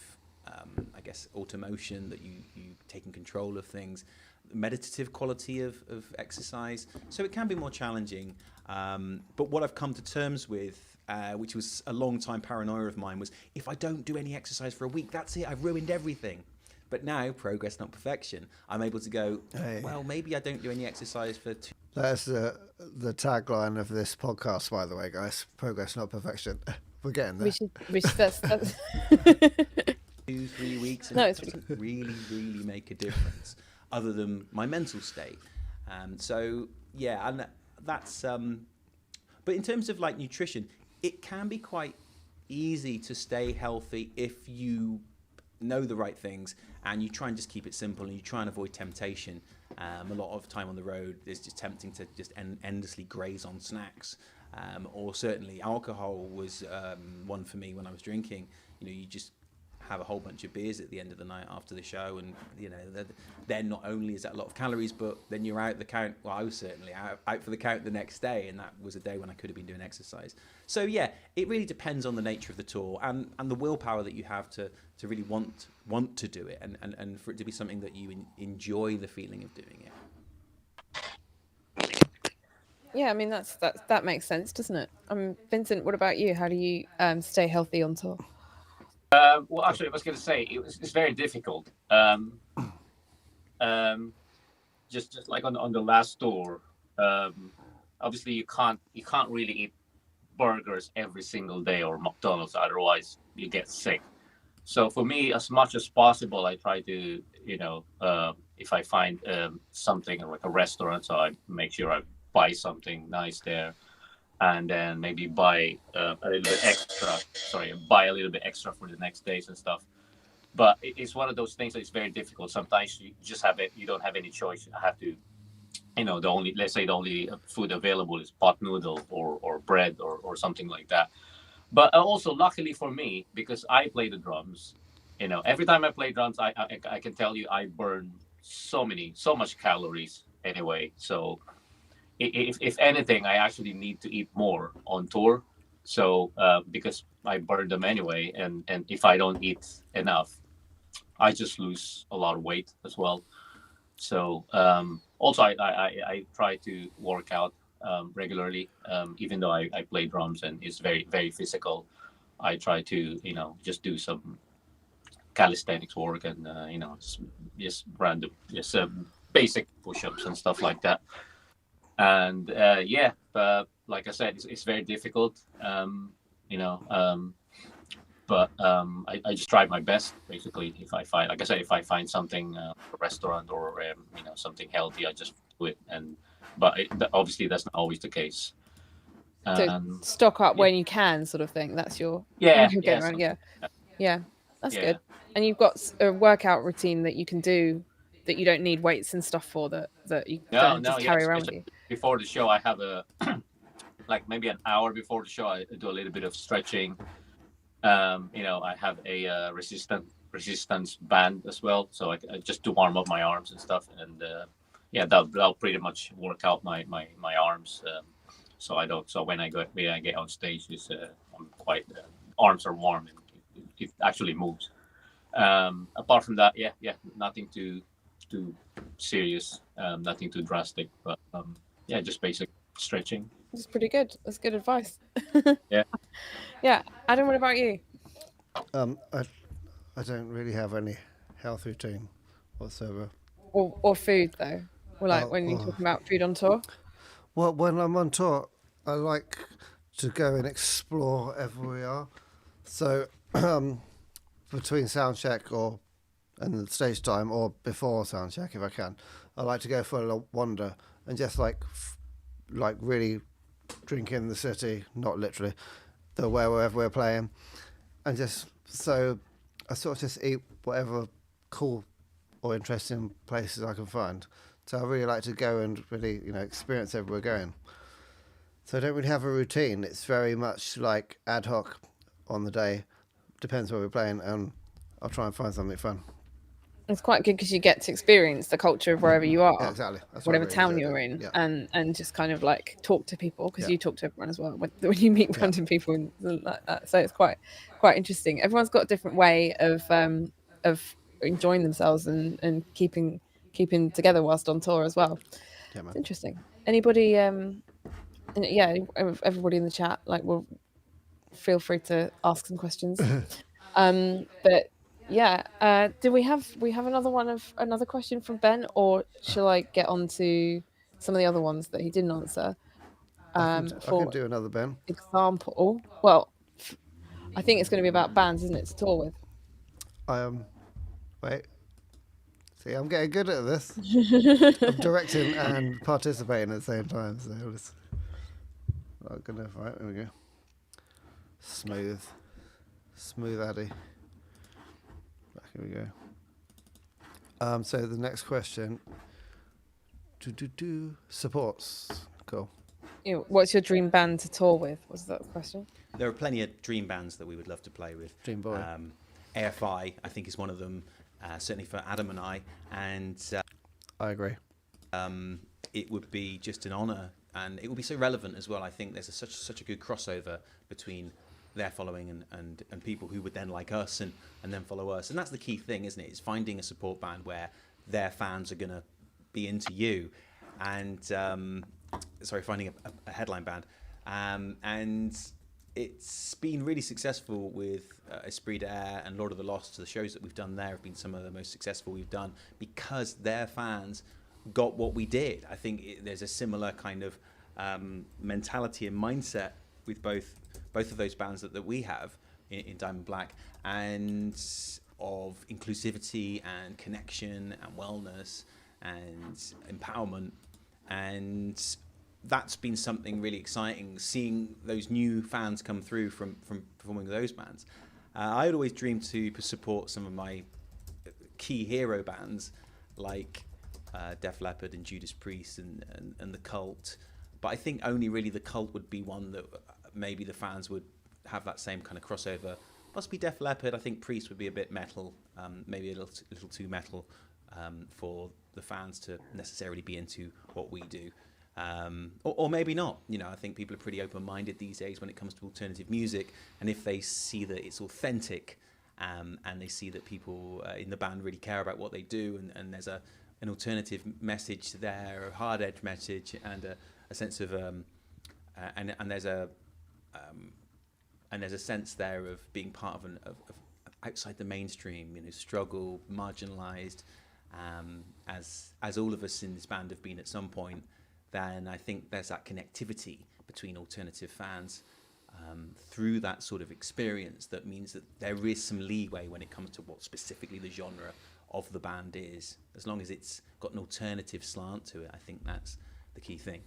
I guess automotion, that you taking control of things, the meditative quality of exercise. So it can be more challenging. But what I've come to terms with, which was a long time paranoia of mine, was if I don't do any exercise for a week, that's it, I've ruined everything. But now, progress, not perfection, I'm able to go, well, maybe I don't do any exercise for 2. That's the tagline of this podcast, by the way, guys. Progress, not perfection. We're getting there. We should that's 2-3 weeks, and no, it doesn't really make a difference, other than my mental state. So yeah, and that's. But in terms of like nutrition, it can be quite easy to stay healthy if you know the right things and you try and just keep it simple and you try and avoid temptation. A lot of time on the road is just tempting to just endlessly graze on snacks, or certainly alcohol was one for me when I was drinking. You just have a whole bunch of beers at the end of the night after the show, and then not only is that a lot of calories, but then you're out the count. Well, I was certainly out for the count the next day, and that was a day when I could have been doing exercise. So yeah, it really depends on the nature of the tour and the willpower that you have to really want to do it, and for it to be something that you enjoy the feeling of doing it. Yeah, I mean that makes sense, doesn't it? Vincent, what about you? How do you stay healthy on tour? Well, actually, I was going to say it's very difficult. Just like on the last tour, obviously you can't really eat burgers every single day or McDonald's, otherwise you get sick. So for me, as much as possible, I try to, if I find something like a restaurant, so I make sure I buy something nice there, and then maybe buy a little bit extra. Sorry, buy a little bit extra for the next days and stuff. But it's one of those things that is very difficult. Sometimes you just have it. You don't have any choice. I have to, let's say the only food available is pot noodle or bread or something like that. But also, luckily for me, because I play the drums, every time I play drums, I can tell you I burn so much calories anyway. So if anything, I actually need to eat more on tour. So because I burn them anyway, and if I don't eat enough, I just lose a lot of weight as well. So also, I try to work out regularly, even though I play drums and it's very, very physical. I try to, just do some calisthenics work and, just random, just basic push-ups and stuff like that. And but like I said, it's very difficult, but I just try my best. Basically, if I find, like I said, if I find something, a restaurant or something healthy, I just do it. But obviously that's not always the case. So stock up when you can, sort of thing. That's your yeah, getting around. Yeah, that's good. And you've got a workout routine that you can do that you don't need weights and stuff for, that you don't just carry around with you. Before the show, I have like maybe an hour before the show, I do a little bit of stretching. I have a resistance band as well, so I just to warm up my arms and stuff, and that'll pretty much work out my arms. So when I get on stage, I'm quite arms are warm and it actually moves. Apart from that, nothing too serious, nothing too drastic, but just basic stretching. That's pretty good. That's good advice. Yeah. Yeah. Adam, what about you? I don't really have any health routine whatsoever. Or food though. Or when you're talking about food on tour. Well, when I'm on tour, I like to go and explore wherever we are. So between sound check and stage time, or before sound check if I can, I like to go for a wander and just like really drink in the city, not literally, wherever we're playing, and just so I sort of just eat whatever cool or interesting places I can find. So I really like to go and really experience everywhere we're going. So I don't really have a routine. It's very much like ad hoc on the day. Depends where we're playing, and I'll try and find something fun. It's quite good because you get to experience the culture of wherever you are, exactly. That's whatever town you're in, and just kind of like talk to people, because you talk to everyone as well when you meet random people and like that. So it's quite interesting. Everyone's got a different way of enjoying themselves and keeping together whilst on tour as well. Yeah, man. It's interesting. Anybody? Everybody in the chat, will feel free to ask some questions. But. Yeah. Do we have another question from Ben, or shall I get on to some of the other ones that he didn't answer? I can do another Ben. Example. Well, I think it's going to be about bands, isn't it, to tour with? Wait. See, I'm getting good at this. I'm directing and participating at the same time. So right, there we go. Smooth Addy. Here we go. So the next question. Supports. Cool. What's your dream band to tour with? Was that the question? There are plenty of dream bands that we would love to play with. Dream Boy. AFI, I think, is one of them. Certainly for Adam and I. And I agree. It would be just an honour, and it would be so relevant as well. I think there's such a good crossover between their following and people who would then like us and then follow us. And that's the key thing, isn't it? It's finding a support band where their fans are going to be into you. And, finding a headline band. And it's been really successful with Esprit d'Air and Lord of the Lost. The shows that we've done there have been some of the most successful we've done because their fans got what we did. I think there's a similar kind of mentality and mindset with both of those bands that we have, in Diamond Black, and of inclusivity and connection and wellness and empowerment. And that's been something really exciting, seeing those new fans come through from performing with those bands. I had always dreamed to support some of my key hero bands like Def Leppard and Judas Priest and the Cult, but I think only really the Cult would be one that maybe the fans would have that same kind of crossover. Possibly Def Leppard. I think Priest would be a bit metal, maybe a little too metal for the fans to necessarily be into what we do. Or maybe not. You know, I think people are pretty open-minded these days when it comes to alternative music, and if they see that it's authentic, and they see that people in the band really care about what they do, and there's an alternative message there, a hard-edged message, and a sense of and there's a sense there of being part of outside the mainstream, you know, struggle, marginalised, as all of us in this band have been at some point. Then I think there's that connectivity between alternative fans through that sort of experience that means that there is some leeway when it comes to what specifically the genre of the band is. As long as it's got an alternative slant to it, I think that's the key thing.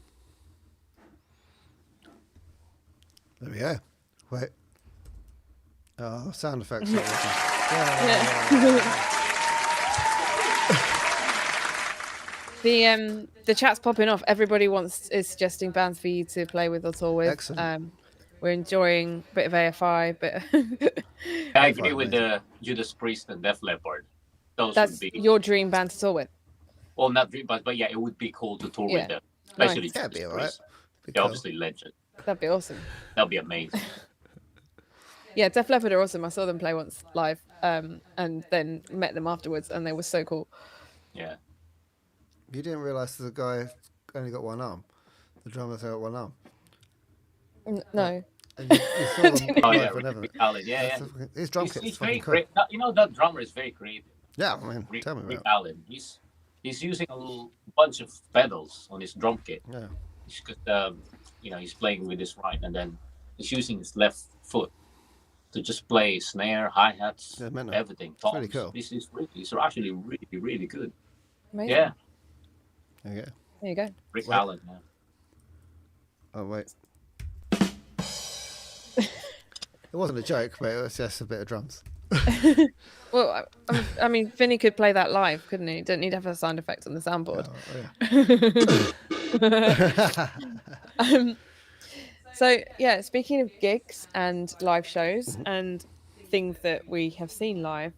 There we go. Wait. Oh, sound effects. The chat's popping off. Everybody is suggesting bands for you to play with or tour with. Excellent. We're enjoying a bit of AFI, but I agree with the Judas Priest and Def Leppard. Those that's would be your dream band to tour with. well, not dream, but yeah, it would be cool to tour with them, especially Nice. That'd be Judas alright. Priest. Be They're cool. obviously legend. That'd be awesome. That'd be amazing. Yeah, Def Leppard are awesome. I saw them play once live, and then met them afterwards, and they were so cool. Yeah. You didn't realise the guy only got one arm. The drummer's only got one arm. No. And you saw them Oh yeah, live and everything. Rick Allen. Yeah, yeah. His drum He's kit's very fucking cool. great. You know, that drummer is very creative. Yeah, I mean, Rick, tell me Rick about Allen. He's using a little bunch of pedals on his drum kit. it. Yeah. He's got, he's playing with his right, and then he's using his left foot to just play snare, hi hats, Yeah, man, everything. it's really Toms. cool. These are actually really, really good. Amazing. Yeah, There you go. There you go. Rick Wait. Allen. Yeah. Oh, wait. It wasn't a joke, but it was just a bit of drums. Well, I mean, Vinny could play that live, couldn't he? Don't need to have a sound effect on the soundboard. Oh, yeah. So yeah, speaking of gigs and live shows and things that we have seen live,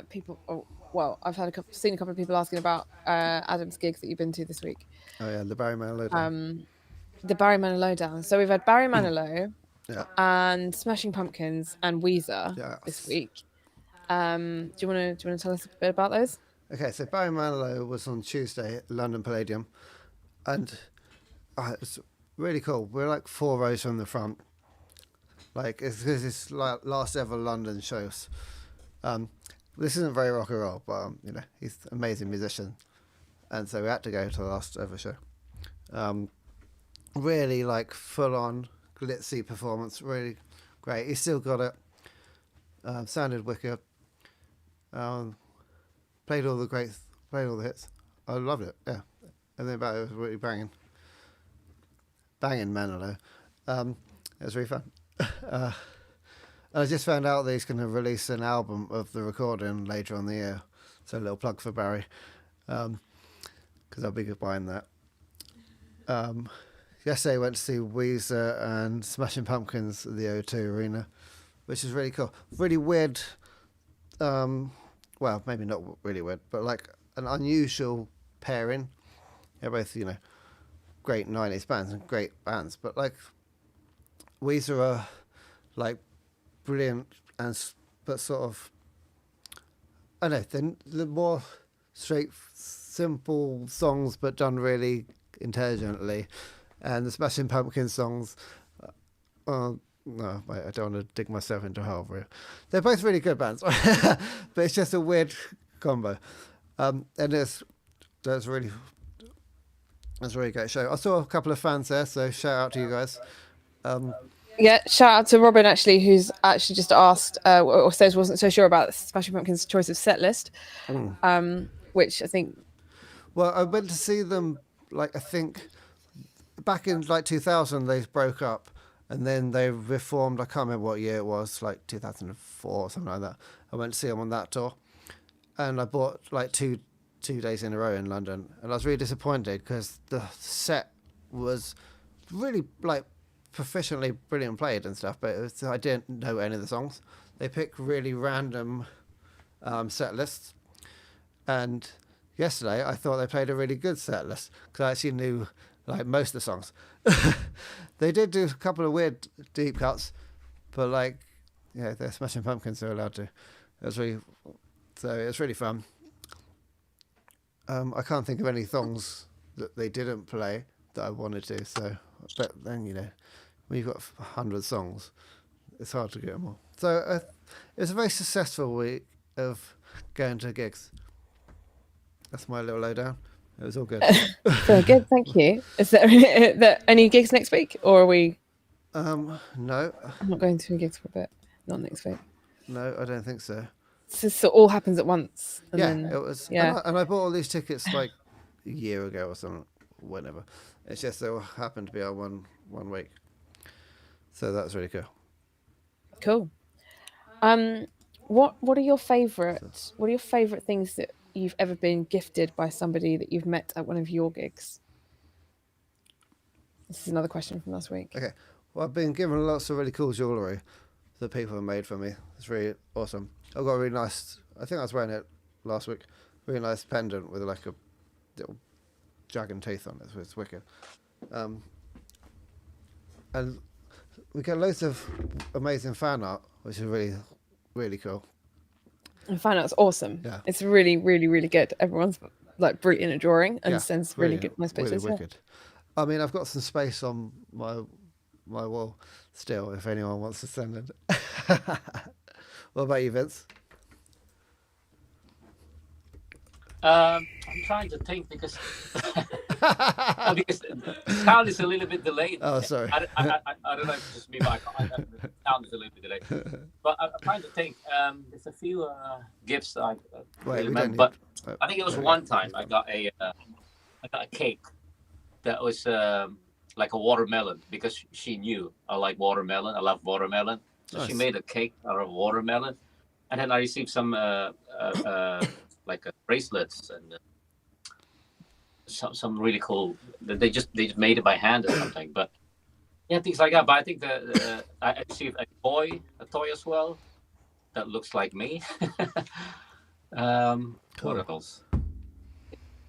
people. Well, I've had seen a couple of people asking about Adam's gigs that you've been to this week. Oh, yeah, the Barry Manilow. The Barry Manilow down. So we've had Barry Manilow Yeah. and Smashing Pumpkins and Weezer Yes. this week. Do you want to tell us a bit about those? Okay, so Barry Manilow was on Tuesday at London Palladium, and it was really cool. We're like 4 rows from the front. Like, it's his last ever London shows. This isn't very rock and roll, but he's an amazing musician, and so we had to go to the last ever show. Really like full on glitzy performance, really great. He still got it. Sounded wicked. Played all the hits. I loved it. Yeah, everything about it was really banging Manilow. It was really fun. I just found out that he's going to release an album of the recording later on the year. So a little plug for Barry, because I'll be buying that. Yesterday I went to see Weezer and Smashing Pumpkins at the O2 Arena, which is really cool. Really weird. Well, maybe not really weird, but like an unusual pairing. They're both, great 90s bands and great bands, but like Weezer are like brilliant but sort of, I don't know, they're more straight, simple songs but done really intelligently, and the Smashing Pumpkins songs, no, wait, I don't want to dig myself into a hole for you. They're both really good bands, but it's just a weird combo, and that's a really great show. I saw a couple of fans there, so shout out to you guys. Yeah, shout out to Robin actually, who's actually just asked or says wasn't so sure about Smashing Pumpkins' choice of set list, which I think. Well, I went to see them, like, I think back in like 2000 they broke up, and then they reformed. I can't remember what year it was, like 2004 or something like that. I went to see them on that tour, and I bought like two days in a row in London, and I was really disappointed because the set was really like proficiently brilliant played and stuff, but I didn't know any of the songs. They pick really random set lists, and yesterday I thought they played a really good set list because I actually knew like most of the songs. They did do a couple of weird deep cuts, but like, yeah, they're Smashing Pumpkins, they're allowed to. It was really fun. I can't think of any songs that they didn't play that I wanted to. So, but then when you've got 100 songs, it's hard to get them all. So it was a very successful week of going to gigs. That's my little lowdown. It was all good. Very good, thank you. Is there any gigs next week, or are we? No. I'm not going to gigs for a bit. Not next week. No, I don't think so. So it all happens at once. And Yeah, then, it was. Yeah. And I bought all these tickets like a year ago or something, whenever. It's just they all happened to be on one week. So that's really cool. Cool. What are your favourite things that you've ever been gifted by somebody that you've met at one of your gigs? This is another question from last week. Okay. Well, I've been given lots of really cool jewellery that people have made for me. It's really awesome. I've got a really nice, I think I was wearing it last week, really nice pendant with like a little dragon teeth on it, so it's wicked. And we get loads of amazing fan art, which is really, really cool. And fan art's awesome. Yeah. It's really, really, really good. Everyone's like brilliant at drawing and sends really good, nice pictures. Really wicked. I mean, I've got some space on my wall still, if anyone wants to send it. What about you, Vince? I'm trying to think because because the sound is a little bit delayed. Oh, sorry. I don't know if it's just me, but the sound is a little bit delayed. But I'm trying to think. There's a few gifts I remember, but I think it was one time I got a cake that was like a watermelon because she knew I like watermelon. I love watermelon, so she made a cake out of watermelon, and then I received some like bracelets and some really cool. They just made it by hand or something, but yeah, things like that. But I think I received a toy as well that looks like me. Cool. What else?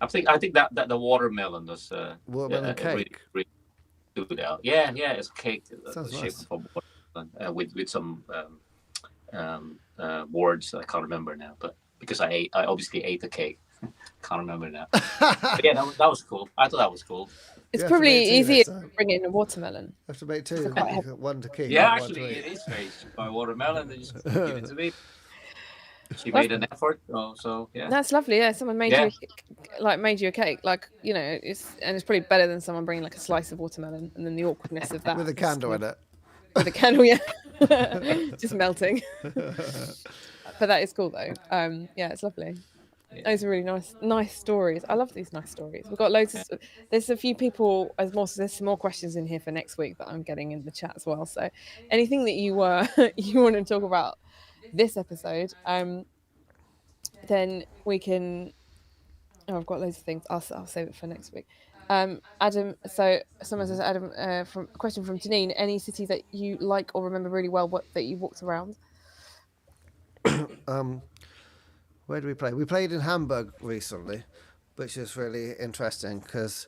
I think that the watermelon was watermelon cake. Really stood out. Yeah, it's a cake Sounds shaped nice. of watermelon with some words I can't remember now, but because I obviously ate the cake, can't remember now. But yeah, that was cool. I thought that was cool. It's Yeah, probably for me too, easier next to time. bring in a watermelon. I have to make two. quite heavy. One to keep. Yeah, one actually, to eat. it is raised by watermelon. They just give it to me. She made an effort, so yeah. That's lovely. Yeah, someone made Yeah. made you a cake. Like, it's probably better than someone bringing like a slice of watermelon and then the awkwardness of that. With a candle in it. With a candle, yeah, just melting. But that is cool though. Yeah, it's lovely. Yeah. Those are really nice stories. I love these nice stories. We've got loads of. There's a few people. There's some more questions in here for next week that I'm getting in the chat as well. So, anything that you you want to talk about this episode, then we can. Oh, I've got loads of things. I'll save it for next week. Adam. So someone says, Adam, from a question from Janine. Any city that you like or remember really well, that you walked around? Where did we play? We played in Hamburg recently, which is really interesting because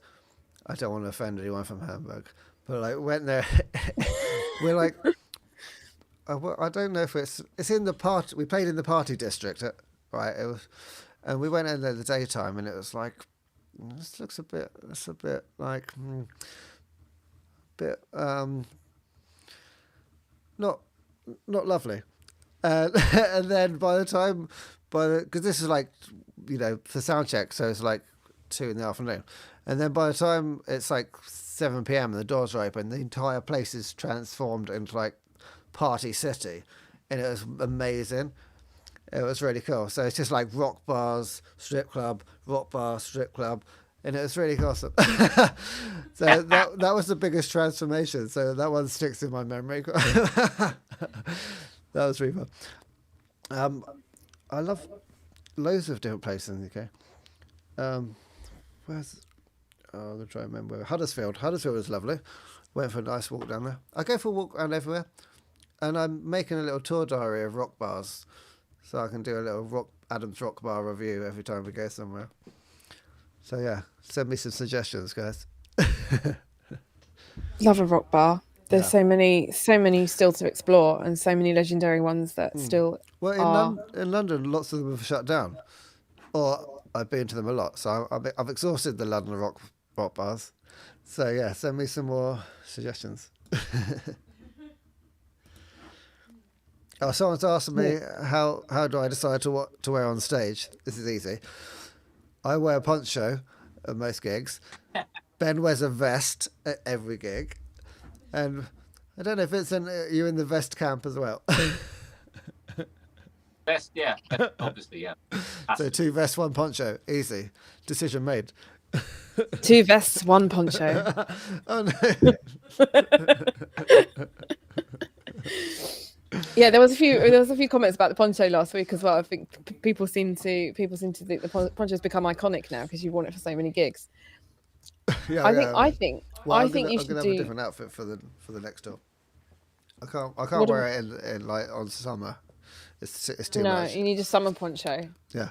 I don't want to offend anyone from Hamburg, but like went there. We're like, I don't know if it's in the party. We played in the party district, right? It was, and we went in there the daytime, and it was like, this looks a bit like, not lovely. And then by the time, because this is like, for sound check, so it's like 2 in the afternoon, and then by the time it's like 7 p.m. and the doors are open, the entire place is transformed into like Party City, and it was amazing. It was really cool. So it's just like rock bars, strip club, rock bar, strip club, and it was really awesome. So that was the biggest transformation. So that one sticks in my memory. That was really fun. I love loads of different places in the UK. I'm going to try and remember. Huddersfield. Huddersfield was lovely. Went for a nice walk down there. I go for a walk around everywhere. And I'm making a little tour diary of rock bars. So I can do a little Adam's Rock Bar review every time we go somewhere. So yeah, send me some suggestions, guys. Love a rock bar. There's so many still to explore, and so many legendary ones that still Well, in London, lots of them have shut down. Or I've been to them a lot. So I've exhausted the London rock bars. So yeah, send me some more suggestions. Oh, someone's asked me how do I decide to what to wear on stage. This is easy. I wear a poncho at most gigs. Ben wears a vest at every gig, and I don't know, Vincent, you're in the vest camp as well. Best, yeah, obviously, yeah. So 2 vests, 1 poncho, easy decision made. 2 vests, 1 poncho. Oh no. Yeah, there was a few comments about the poncho last week as well. I think people seem to think the poncho's become iconic now because you've worn it for so many gigs. Yeah, I think well, you I'm should gonna do have a different outfit for the next tour. I can't wear it in like on summer. It's too much. No, you need a summer poncho. Yeah.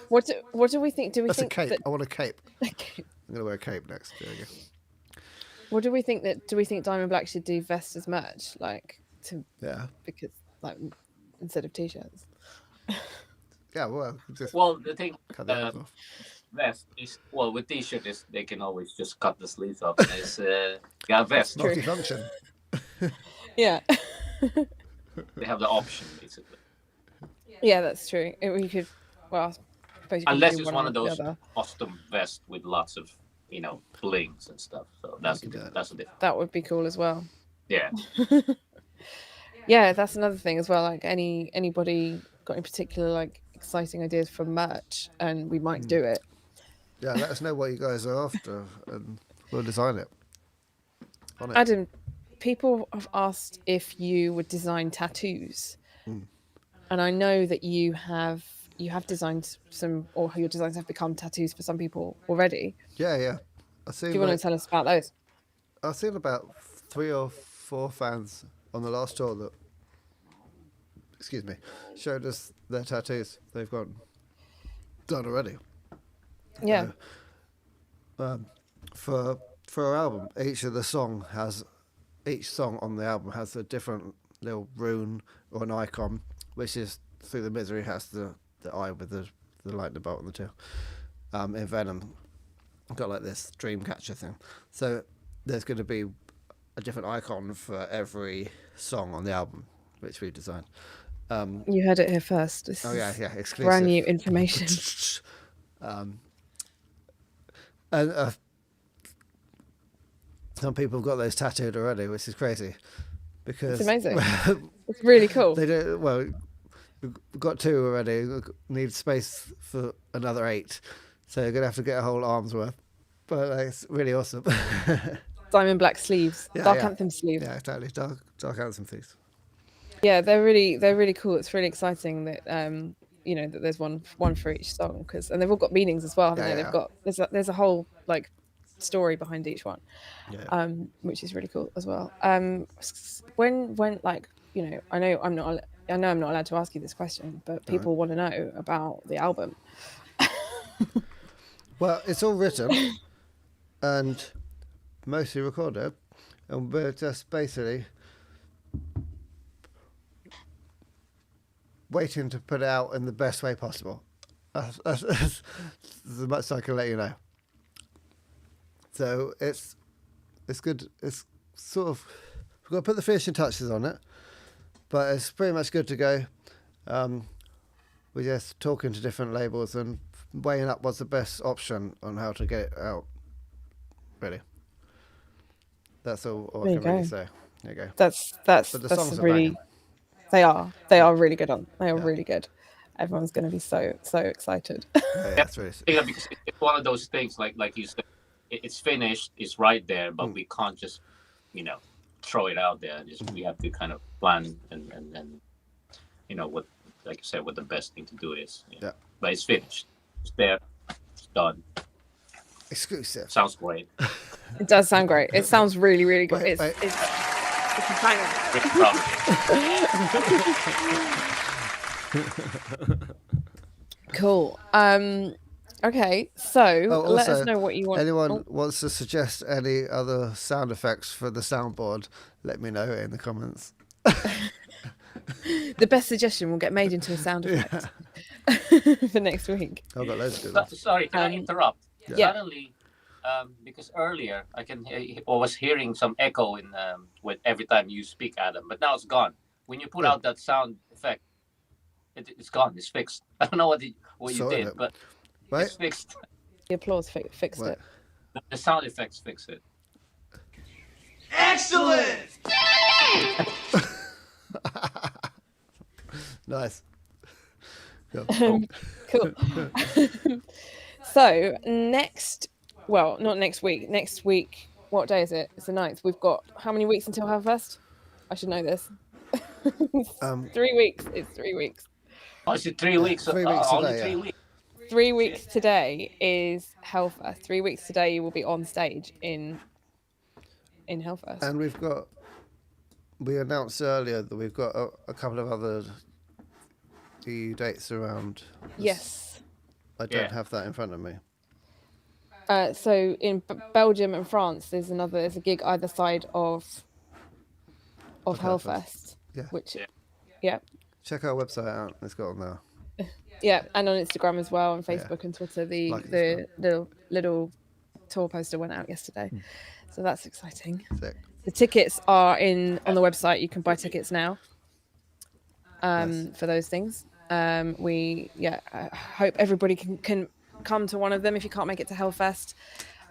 What do we think? Do we That's think a cape. that? I want a cape. I'm gonna wear a cape next. There we go. What do we think that? Do we think Diamond Black should do vests as merch, because like instead of t-shirts? Yeah, well, The thing cut that off. vest is with t-shirt is they can always just cut the sleeves off. It's vest. Multifunction. Yeah. They have the option basically. Yeah, that's true. We could. Well, I suppose you could Unless do it's one one or of the those other. custom vests with lots of blings and stuff. So that's a different. That would be cool as well. Yeah. Yeah, that's another thing as well. Like anybody got any particular like exciting ideas for merch, and we might do it. Yeah, let us know what you guys are after, and we'll design it. On it. Adam, people have asked if you would design tattoos, and I know that you have designed some, or your designs have become tattoos for some people already. Yeah. Do you want to tell us about those? I've seen about 3 or 4 fans on the last tour that, showed us their tattoos they've got done already. Yeah. For our album, each song on the album has a different little rune or an icon, which is Through the Misery has the eye with the lightning bolt on the tail. In Venom, I've got like this dream catcher thing. So there's going to be a different icon for every song on the album, which we've designed. You heard it here first. This yeah, is exclusive. brand new information. And some people have got those tattooed already, which is crazy. Because It's amazing. It's really cool. They do well. We've got 2 already. We need space for another 8, so you're gonna have to get a whole arm's worth. But it's really awesome. Diamond Black sleeves, Dark Anthem sleeves. Yeah, totally. Dark Anthem sleeves. Yeah, they're really cool. It's really exciting that that there's one for each song, and they've all got meanings as well, haven't they? Yeah. They've got there's a whole like story behind each one, which is really cool as well. When like I know I'm not allowed to ask you this question, but people want to know about the album. Well, it's all written and mostly recorded, and we're just basically waiting to put it out in the best way possible. That's as much as I can let you know. So it's good. It's sort of, we've got to put the finishing touches on it, but it's pretty much good to go. We're just talking to different labels and weighing up what's the best option on how to get it out. Really. That's all I There you can really go. say. There you go. That's But the songs that's are really. banging. They are really good on. They are really good. Everyone's going to be so excited. Yeah, it's really. Yeah, because it's one of those things, like you said, it's finished, it's right there, but we can't just, throw it out there. Just we have to kind of plan and what, like you said, what the best thing to do is. Yeah. But it's finished. It's there. It's done. Exclusive. Sounds great. It does sound great. It sounds really, really good. Wait. It's kind of. Pretty proud of it. Cool. Okay, so let us also, know what you want. Anyone wants to suggest any other sound effects for the soundboard? Let me know in the comments. The best suggestion will get made into a sound effect for next week. I've got loads of good ones. Sorry, can I interrupt? Yeah. Suddenly, because earlier I was hearing some echo in with every time you speak, Adam, but now it's gone. When you put out that sound effect, it's gone. It's fixed. I don't know what you Sorted did, it. but Wait. it's fixed. The applause fixed Wait. it. The sound effects fix it. Excellent. Nice. Cool. Cool. So not next week. Next week, what day is it? It's the 9th. We've got how many weeks until Hellfest? I should know this. 3 weeks. It's 3 weeks. Oh, is it 3 weeks? 3 weeks only today, 3 yeah. weeks. 3 weeks today is Hellfest. 3 weeks today you will be on stage in Hellfest. And we announced earlier that we've got a couple of other EU dates around. Yes. I don't have that in front of me. So in Belgium and France, there's a gig either side of Hellfest. Yeah. Which, yeah, Check our website out. It's got on there. yeah, and on Instagram as well, and Facebook and Twitter. The little tour poster went out yesterday, so that's exciting. Sick. The tickets are on the website. You can buy tickets now. For those things. I hope everybody can come to one of them if you can't make it to Hellfest.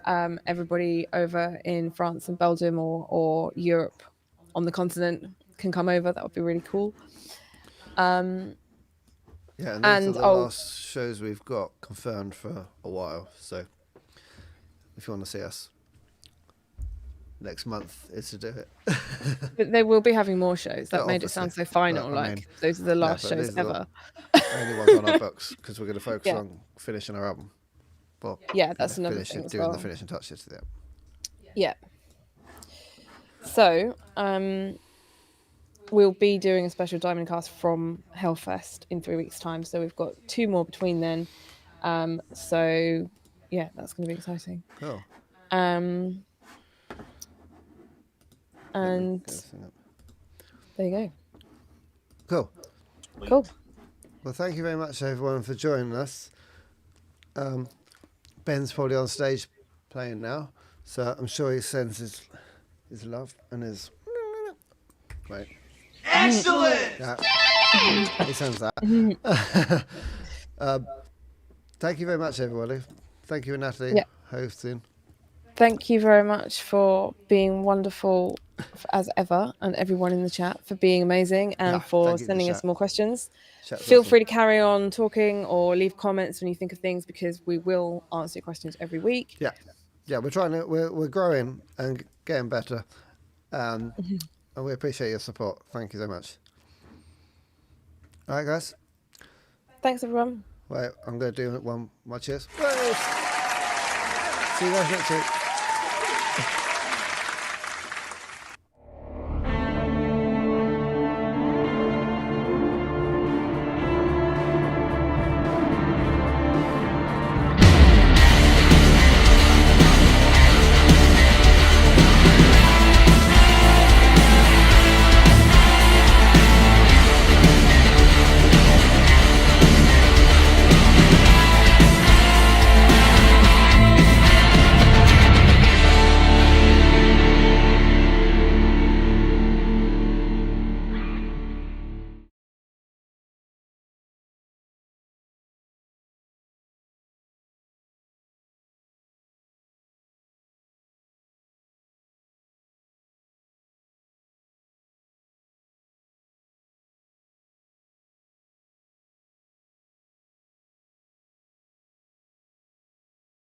Everybody over in France and Belgium or Europe on the continent can come over. That would be really cool. Yeah, and these are the last shows we've got confirmed for a while. So if you want to see us next month, is to do it. But they will be having more shows. That Oh, made it sound so obviously. final. But, I mean, those are the last but shows these are ever. Only ones on our books because we're going to focus Yeah. on finishing our album. Well, Yeah, that's another thing as doing well. the finishing touches to that. Yeah. So, we'll be doing a special Diamond Cast from Hellfest in 3 weeks' time. So we've got 2 more between then. So, yeah, that's going to be exciting. Cool. And there you go. Cool. Cool. Well, thank you very much, everyone, for joining us. Ben's probably on stage playing now, so I'm sure he sends his love and his. Right. Excellent. Yeah. He sends that. Thank you very much, everybody. Thank you, Natalie, hosting. Thank you very much for being wonderful as ever, and everyone in the chat for being amazing and for thank you, the sending us chat. more questions. Chat's Feel awesome. free to carry on talking or leave comments when you think of things, because we will answer your questions every week. Yeah, we're trying to. We're growing and getting better, and we appreciate your support. Thank you so much. All right, guys. Thanks, everyone. Wait, I'm going to do one more cheers. See you guys next week.